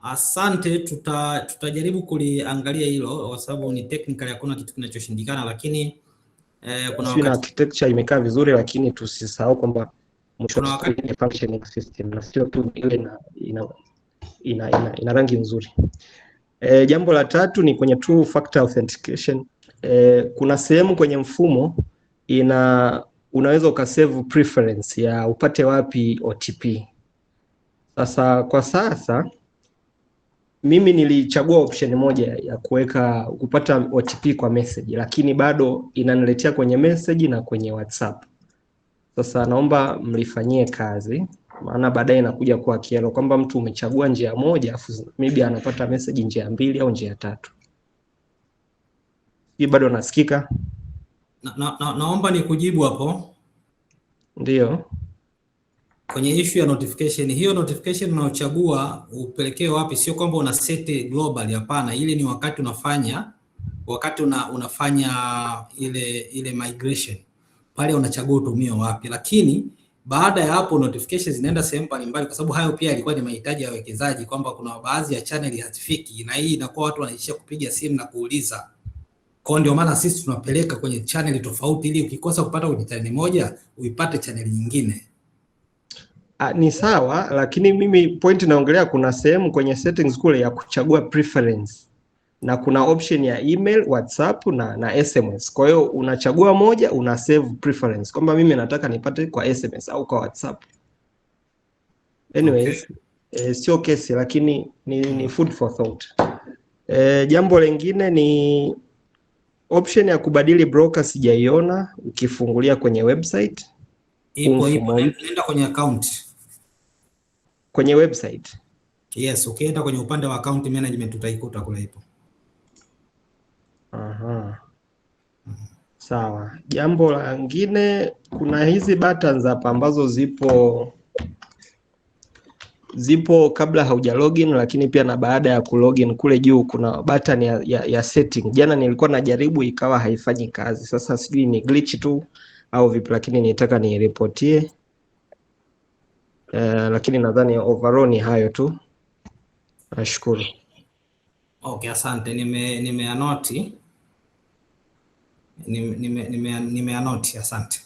asante. Tutajaribu kuliangalia hilo kwa sababu ni technical, hakuna kitu kinachoshindikana, lakini kuna wakati architecture imekaa vizuri, lakini tusisahau kwamba mwisho wa siku ni functioning system na sio tu ile ina rangi nzuri. Jambo la tatu ni kwenye two factor authentication. Kuna sehemu kwenye mfumo unaweza ukasave preference ya upate wapi OTP. Sasa kwa sasa mimi nilichagua option moja ya kupata OTP kwa message, lakini bado inaniletea kwenye message na kwenye WhatsApp. Sasa naomba mlifanyie kazi, maana baadaye inakuja kuwa kielo kwamba mtu umechagua njia moja afu maybe anapata message njia mbili au njia tatu. Hii bado nasikika? Naomba nikujibu hapo. Ndio. Kwenye issue ya notification, hiyo notification unaochagua upelekee wapi, sio kwamba una set global, hapana. Ile ni wakati unafanya ile migration, pale unachagua utumie wapi, lakini baada ya hapo notifications zinaenda sehemu mbalimbali, kwa sababu hayo pia ilikuwa ni mahitaji ya wawekezaji, kwamba kuna baadhi ya channel hazifiki, na hii inakuwa watu wanaishia kupiga simu na kuuliza. Kwa ndio maana sisi tunapeleka kwenye channel tofauti, ili ukikosa kupata kwenye channel moja uipate channel nyingine. Ni sawa, lakini mimi point naongelea kuna sehemu kwenye settings kule ya kuchagua preference, na kuna option ya email, WhatsApp na SMS. Kwa hiyo unachagua moja, una save preference kwamba mimi nataka nipate kwa SMS au kwa WhatsApp. Anyways, sio kesi, lakini ni food for thought. Jambo lingine ni option ya kubadili broker, sijaiona ukifungulia kwenye website. Ipo, nenda kwenye account. Kwenye website? Yes, ukienda kwenye upande wa account management utaikuta kule ipo. Aha. Sawa. Jambo lingine, kuna hizi buttons hapa ambazo zipo kabla hauja login, lakini pia na baada ya kulogin. Kule juu kuna button ya setting. Jana nilikuwa najaribu ikawa haifanyi kazi. Sasa sijui ni glitch tu au vipi, lakini nitaka niripotie. Lakini nadhani overall ni hayo tu. Nashukuru. Okay, asante. Nimeanoti. Nimeanoti, asante.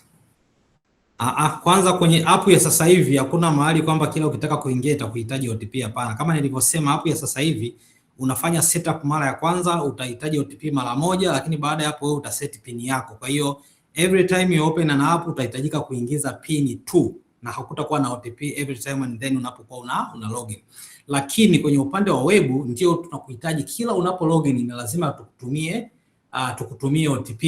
Kwanza kwenye app ya sasa hivi hakuna mahali kwamba kila ukitaka kuingia itakuhitaji OTP, hapana. Kama nilivyosema, app ya sasa hivi unafanya setup mara ya kwanza utahitaji OTP mara moja, lakini baada ya hapo wewe utaset pin yako. Kwa hiyo every time you open an app utahitajika kuingiza pin tu, na hakutakuwa na OTP every time and then unapokuwa una login. Lakini kwenye upande wa web ndio tunakuhitaji kila unapo login, na lazima tukutumie OTP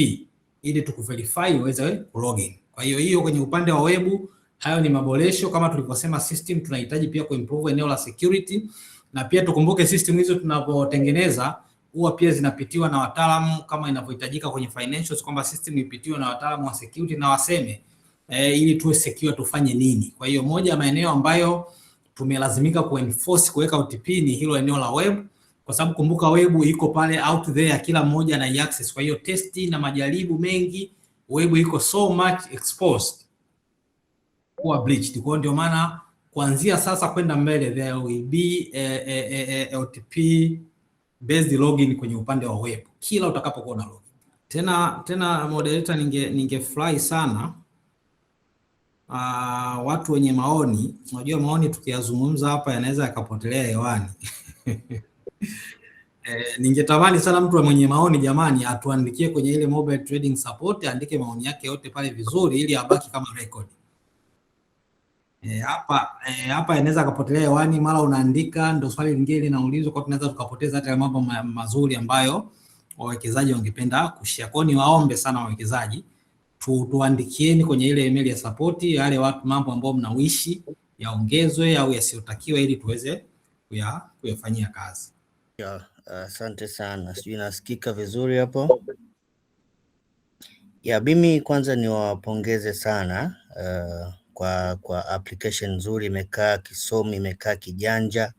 ili tukuverify uweze kulogin. Kwa hiyo kwenye upande wa web hayo ni maboresho. Kama tulivyosema, system tunahitaji pia kuimprove eneo la security, na pia tukumbuke system hizo tunapotengeneza huwa pia zinapitiwa na wataalamu kama inavyohitajika kwenye financials, kwamba system ipitiwe na wataalamu wa security na waseme ili tuwe secure tufanye nini. Kwa hiyo moja ya maeneo ambayo tumelazimika kuenforce kuweka OTP ni hilo eneo la web, kwa sababu kumbuka web iko pale out there, kila mmoja na access. Kwa hiyo testi na majaribu mengi, web iko so much exposed kuwa breached. Kwa ndio maana kuanzia sasa kwenda mbele there will be OTP based login kwenye upande wa web kila utakapokuwa na login. Tena moderator, ningefurahi sana watu wenye maoni. Unajua maoni tukiyazungumza hapa yanaweza yakapotelea hewani. Ningetamani sana mtu mwenye maoni jamani atuandikie kwenye ile mobile trading support, aandike maoni yake yote pale vizuri ili abaki kama record. Hapa inaweza kapotelea hewani, mara unaandika ndio swali lingine linaulizwa, kwa tunaweza tukapoteza hata mambo mazuri ambayo wawekezaji wangependa kushare. Kwa ni waombe sana wawekezaji tuandikieni kwenye ile email ya support yale watu mambo ambayo mnawishi yaongezwe au yasiyotakiwa, ili tuweze kuyafanyia kazi. Asante sana, sijui nasikika vizuri hapo? Mimi kwanza niwapongeze sana kwa application nzuri, imekaa kisomi, imekaa kijanja,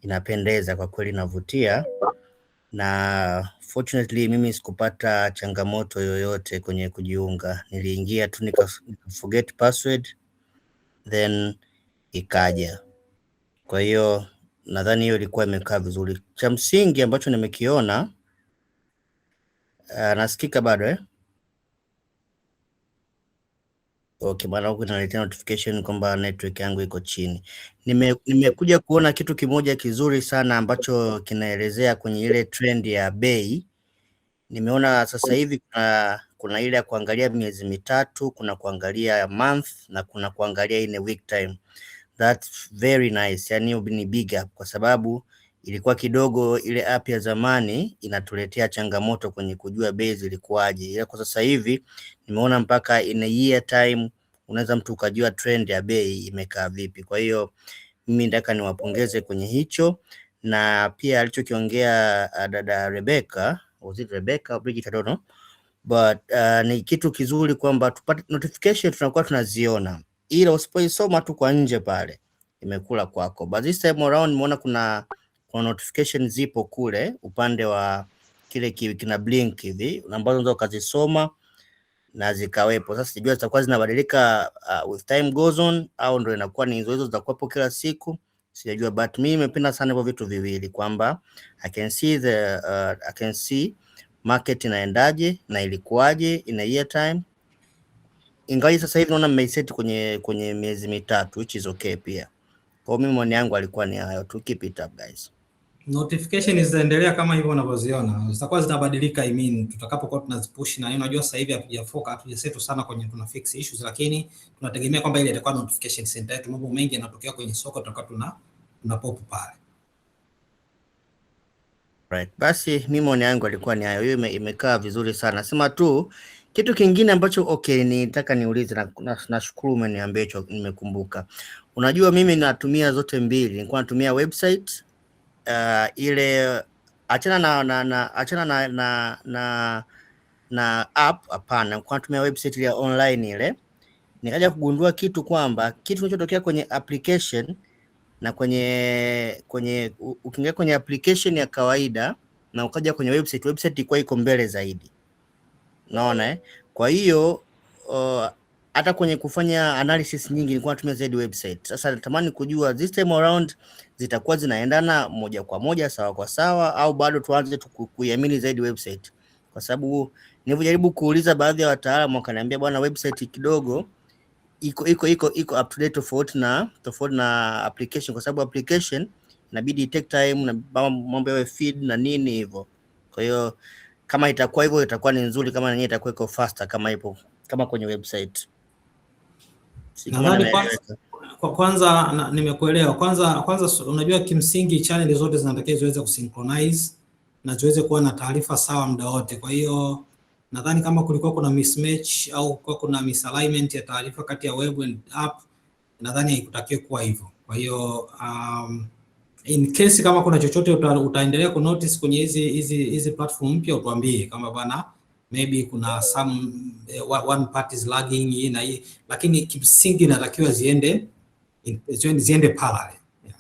inapendeza kwa kweli, inavutia. Na fortunately mimi sikupata changamoto yoyote kwenye kujiunga. Niliingia tu nika forget password then ikaja. Kwa hiyo nadhani hiyo ilikuwa imekaa vizuri. Cha msingi ambacho nimekiona, nasikika bado Okay, bwana, huku inaletea notification kwamba network yangu iko chini. Nimekuja kuona kitu kimoja kizuri sana ambacho kinaelezea kwenye ile trend ya bei. Nimeona sasa hivi kuna ile ya kuangalia miezi mitatu, kuna kuangalia month na kuna kuangalia in a week time. That's very nice. Yani ni big up kwa sababu ilikuwa kidogo ile app ya zamani inatuletea changamoto kwenye kujua bei zilikuwaje. Ila kwa sasa hivi nimeona mpaka in a year time unaweza mtu ukajua trend ya bei imekaa vipi. Kwa hiyo mimi nataka niwapongeze kwenye hicho, na pia alichokiongea dada Rebecca, was it Rebecca or Bridget, I don't know, but ni kitu kizuri kwamba tupate notification tunakuwa tunaziona, ila usipoisoma tu kwa nje pale imekula kwako. But this time around nimeona kuna notification zipo kule upande wa kile kina blink hivi ambazo unaweza ukazisoma na zikawepo. Sasa sijua zitakuwa zinabadilika with time goes on au ndio inakuwa ni hizo zitakuwepo kila siku, sijajua, but mimi nimependa sana hivyo vitu viwili kwamba I can see market inaendaje na ilikuwaje in a year time. Ingawa sasa hivi naona mmeiset kwenye miezi mitatu, which is okay pia. Kwa mimi maoni yangu alikuwa ni hayo tu. Keep it up guys. Notification zitaendelea kama hivyo unavyoziona, zitakuwa zitabadilika. I mean tutakapokuwa tunazipush, na unajua sasa hivi hatujasetu sana kwenye tuna fix issues, lakini tunategemea kwamba ile itakuwa notification center yetu. Mambo mengi yanatokea kwenye soko, tutakuwa tuna pop pale. Right. Basi mimi maoni yangu alikuwa ni hayo. Hiyo imekaa vizuri sana. Sema tu kitu kingine ambacho okay nitaka niulize, na nashukuru umeniambia hicho, nimekumbuka. Unajua mimi natumia zote mbili. Nilikuwa natumia website ile achana na app, hapana, nilikuwa natumia website ile online ile. Nikaja kugundua kitu kwamba kitu kinachotokea kwenye application na kwenye ukiingia kwenye application ya kawaida na ukaja kwenye website ilikuwa iko mbele zaidi. Unaona Kwa hiyo hata kwenye kufanya analysis nyingi nilikuwa natumia zaidi website. Sasa natamani kujua this time around zitakuwa zinaendana moja kwa moja, sawa kwa sawa, au bado tuanze kuiamini zaidi website? Kwa sababu nilipojaribu kuuliza baadhi ya wataalamu wakaniambia bwana, website kidogo iko up to date tofauti na application, kwa sababu application inabidi take time na mambo yawe feed na nini hivyo. Kwa hiyo kama itakuwa hivyo itakuwa ni nzuri, kama yenyewe itakuwa iko faster kama ipo kama kwenye website. Nadhani kwanza nimekuelewa. Kwanza unajua kimsingi channel zote zinatakiwa ziweze kusynchronize na ziweze kuwa na taarifa sawa muda wote. Kwa hiyo nadhani kama kulikuwa kuna mismatch au kuna misalignment ya taarifa kati ya web and app, nadhani haikutakiwa kuwa hivyo. Kwa hiyo in case kama kuna chochote utaendelea ku notice kwenye hizi platform mpya, utuambie kama bana maybe kuna some one party is lagging hii na hii, lakini kimsingi inatakiwa ziende parallel. Yeah.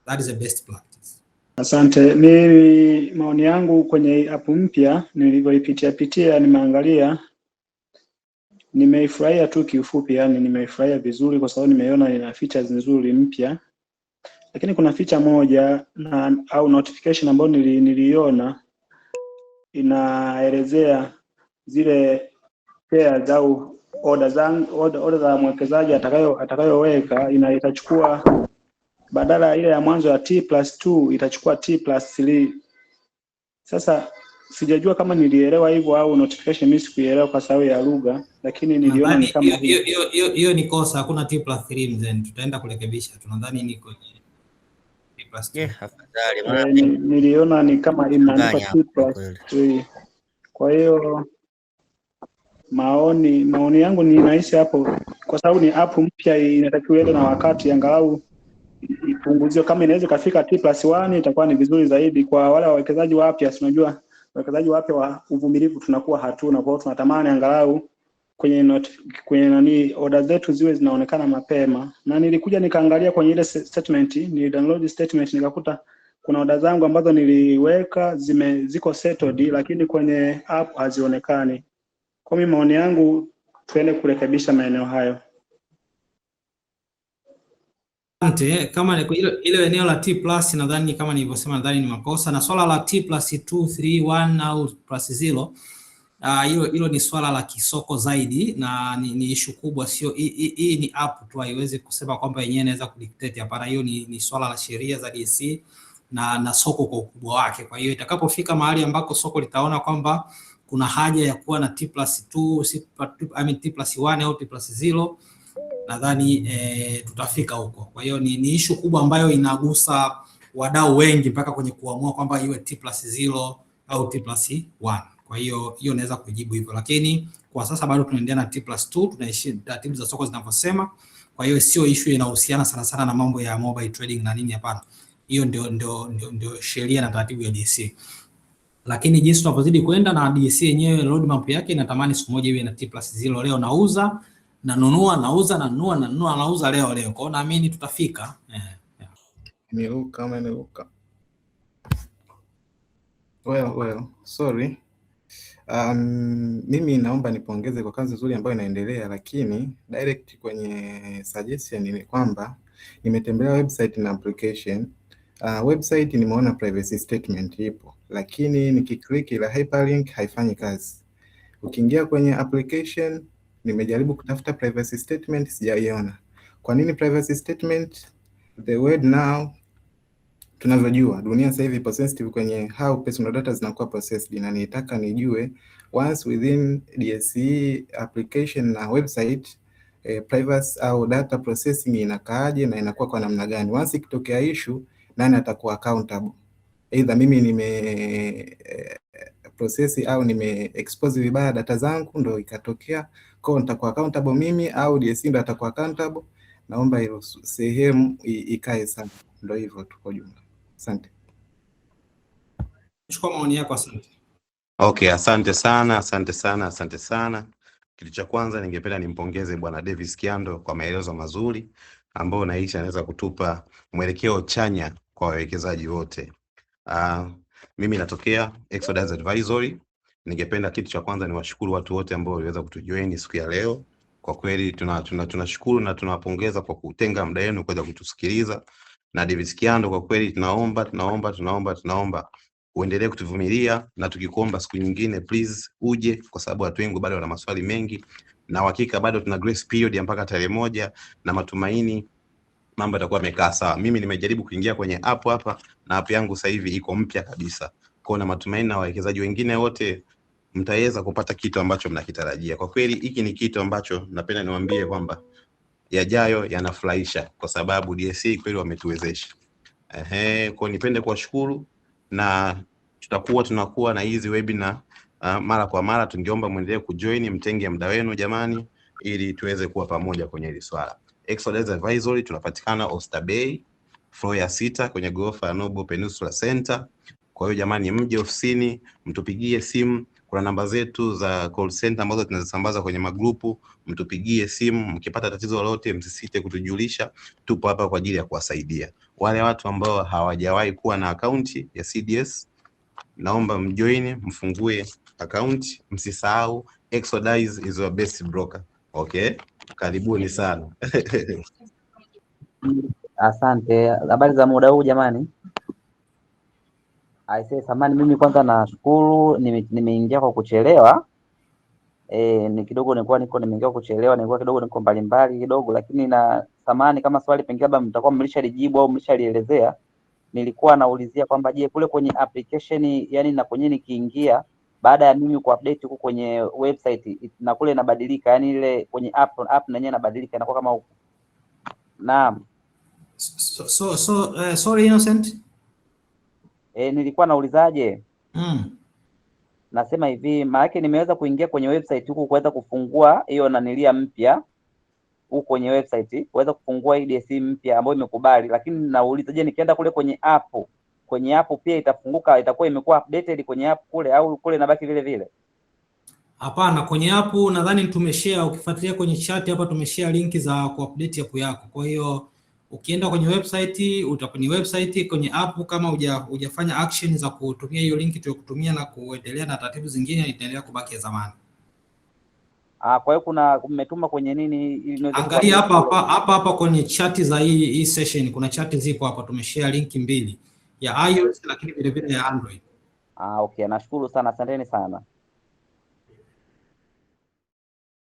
That is the best practice. Asante. Mimi maoni yangu kwenye app mpya nilivyoipitia nimeangalia, nimeifurahia tu kiufupi, yani nimeifurahia vizuri kwa sababu nimeiona ina features nzuri mpya. Lakini kuna feature moja au notification ambayo niliona inaelezea zile shares au order za mwekezaji atakayoweka, itachukua badala ile ya mwanzo ya T+2 itachukua T+3. Sasa sijajua kama nilielewa hivyo au notification mimi sikuielewa kwa sababu ya lugha, lakini niliona ni kama hiyo ni kosa. Hakuna T+3 mzee, tutaenda kurekebisha. Tunadhani ni kwenye niliona ni kama imeandikwa T+3. Kwa hiyo maoni yangu ni nahisi hapo, kwa sababu ni app mpya inatakiwa iende na wakati, angalau ipunguzwe, kama inaweza kufika T+1 itakuwa ni vizuri zaidi kwa wale wawekezaji wapya. Unajua wawekezaji wapya wa uvumilivu tunakuwa hatuna, kwa hiyo tunatamani angalau kwenye nani order zetu ziwe zinaonekana mapema. Na nilikuja nikaangalia kwenye ile statement, ni download statement, nikakuta kuna order zangu ambazo niliweka ziko settled, lakini kwenye app hazionekani. Kwa mimi maoni yangu tuende kurekebisha maeneo hayo. Asante. Kama ile eneo la T+ nadhani kama nilivyosema, nadhani ni makosa, na swala la T+2, 3, 1 au +0, hilo ni swala la kisoko zaidi na ni issue kubwa, sio hii ni app tu, haiwezi kusema kwamba yenyewe inaweza kudictate. Hapana, hiyo ni swala la sheria za DSE na soko kwa ukubwa wake. Kwa hiyo itakapofika mahali ambako soko litaona kwamba kuna haja ya kuwa na T+2, T+1 au T+0, nadhani tutafika huko. Kwa hiyo ni issue kubwa ambayo inagusa wadau wengi mpaka kwenye kuamua kwamba iwe T+0 au T+1. Kwa hiyo naweza kujibu hivyo, lakini kwa sasa bado tunaendelea na T+2, tunaishi taratibu za soko zinavyosema. Kwa hiyo sio issue inahusiana sana na mambo ya mobile trading na nini, hapana. Hiyo ndio sheria na taratibu ya DSE. Lakini jinsi tunavyozidi kwenda na DSE yenyewe roadmap yake inatamani siku moja iwe na T+0. Leo nauza nanunua, nauza nanunua, nanunua nauza leo. Kwa hiyo naamini tutafika. Nimeruka. Well, sorry. Mimi naomba nipongeze kwa kazi nzuri ambayo inaendelea, lakini direct kwenye suggestion ni kwamba nimetembelea website na application. Website nimeona privacy statement ipo, lakini nikiklik ile hyperlink haifanyi kazi. Ukiingia kwenye application nimejaribu kutafuta privacy statement, sijaiona. Kwa nini privacy statement? The word now, tunavyojua dunia sasa hivi ipo sensitive kwenye how personal data zinakuwa processed, na nitaka nijue once within DSE application na website privacy au data processing inakaaje na inakuwa kwa namna gani. Once ikitokea issue, nani atakuwa accountable? Either mimi nime process au nime expose vibaya data zangu ndo ikatokea kwa nitakuwa accountable mimi, au DSE ndo atakuwa accountable. Naomba hiyo sehemu ikae sana. Ndio hivyo tu kwa jumla. Asante. Chukua maoni yako. Asante. Okay, asante sana. Kitu cha kwanza ningependa nimpongeze Bwana Davis Kiando kwa maelezo mazuri ambayo naishi anaweza kutupa mwelekeo chanya kwa wawekezaji wote. Mimi natokea Exodus Advisory. Ningependa kitu cha kwanza niwashukuru watu wote ambao waliweza kutujoin siku ya leo. Kwa kweli tunashukuru na tunawapongeza kwa kutenga muda wenu kuweza kutusikiliza. Na Davis Kiando, kwa kweli tunaomba uendelee kutuvumilia, na tukikuomba siku nyingine please uje, kwa sababu watu wengi bado wana maswali mengi, na hakika bado tuna grace period mpaka tarehe 1, na matumaini mambo yatakuwa yamekaa sawa. Mimi nimejaribu kuingia kwenye app hapa, na app yangu sasa hivi iko mpya kabisa. Kwa na matumaini na wawekezaji wengine wote mtaweza kupata kitu ambacho mnakitarajia. Kwa kweli hiki ni kitu ambacho napenda niwaambie kwamba yajayo yanafurahisha, kwa sababu DSE kweli wametuwezesha. Kwa nipende kuwashukuru, na tunakuwa na hizi webinar mara kwa mara. Tungeomba muendelee kujoin, mtenge muda wenu jamani, ili tuweze kuwa pamoja kwenye hili swala. Exodus Advisory tunapatikana Oyster Bay floor ya 6 kwenye ghorofa ya Noble Peninsula Center. Kwa hiyo jamani, mje ofisini, mtupigie simu. Kuna namba zetu za call center ambazo tunazisambaza kwenye magrupu, mtupigie simu. Mkipata tatizo lolote msisite kutujulisha, tupo hapa kwa ajili ya kuwasaidia. Wale watu ambao hawajawahi kuwa na akaunti ya CDS, naomba mjoin, mfungue account. Msisahau Exodus is your best broker. Okay, karibuni sana. Asante. Habari za muda huu jamani? Aisee, samani mimi kwanza nashukuru, nimeingia kwa kuchelewa. Ni kidogo nimeingia kuchelewa, niko mbalimbali kidogo, lakini na samani kama swali pengine labda mtakuwa mlishalijibu au mlishalielezea. Nilikuwa naulizia kwamba je, kule kwenye application, yani na kwenye nikiingia baada ya mimi kuupdate huko kwenye website na kule inabadilika, yani ile kwenye app na yenyewe inabadilika, inakuwa kama huko. Naam. Sorry Innocent. Nilikuwa naulizaje? Nasema hivi, maana nimeweza kuingia kwenye website huko kuweza kufungua hiyo nanilia mpya, huko kwenye website uweze kufungua hii DSC mpya ambayo imekubali, lakini nauliza, je, nikienda kule kwenye app pia itafunguka, itakuwa imekuwa updated kwenye app kule, au kule inabaki vile vile? Hapana, kwenye app nadhani tumeshare, ukifuatilia kwenye chat hapa tumeshare linki za kuupdate app yako. Kwa hiyo ukienda kwenye website kwenye website, kwenye app kama hujafanya action za kutumia hiyo linki tuliyokutumia na kuendelea na taratibu zingine, itaendelea kubaki ya zamani. Kwa hiyo kuna mmetuma kwenye nini? Angalia hapa kwenye chat za hii session, kuna chat zipo hapa, tumeshare linki mbili ya iOS lakini vile vile ya Android. Okay, nashukuru sana, asanteni sana.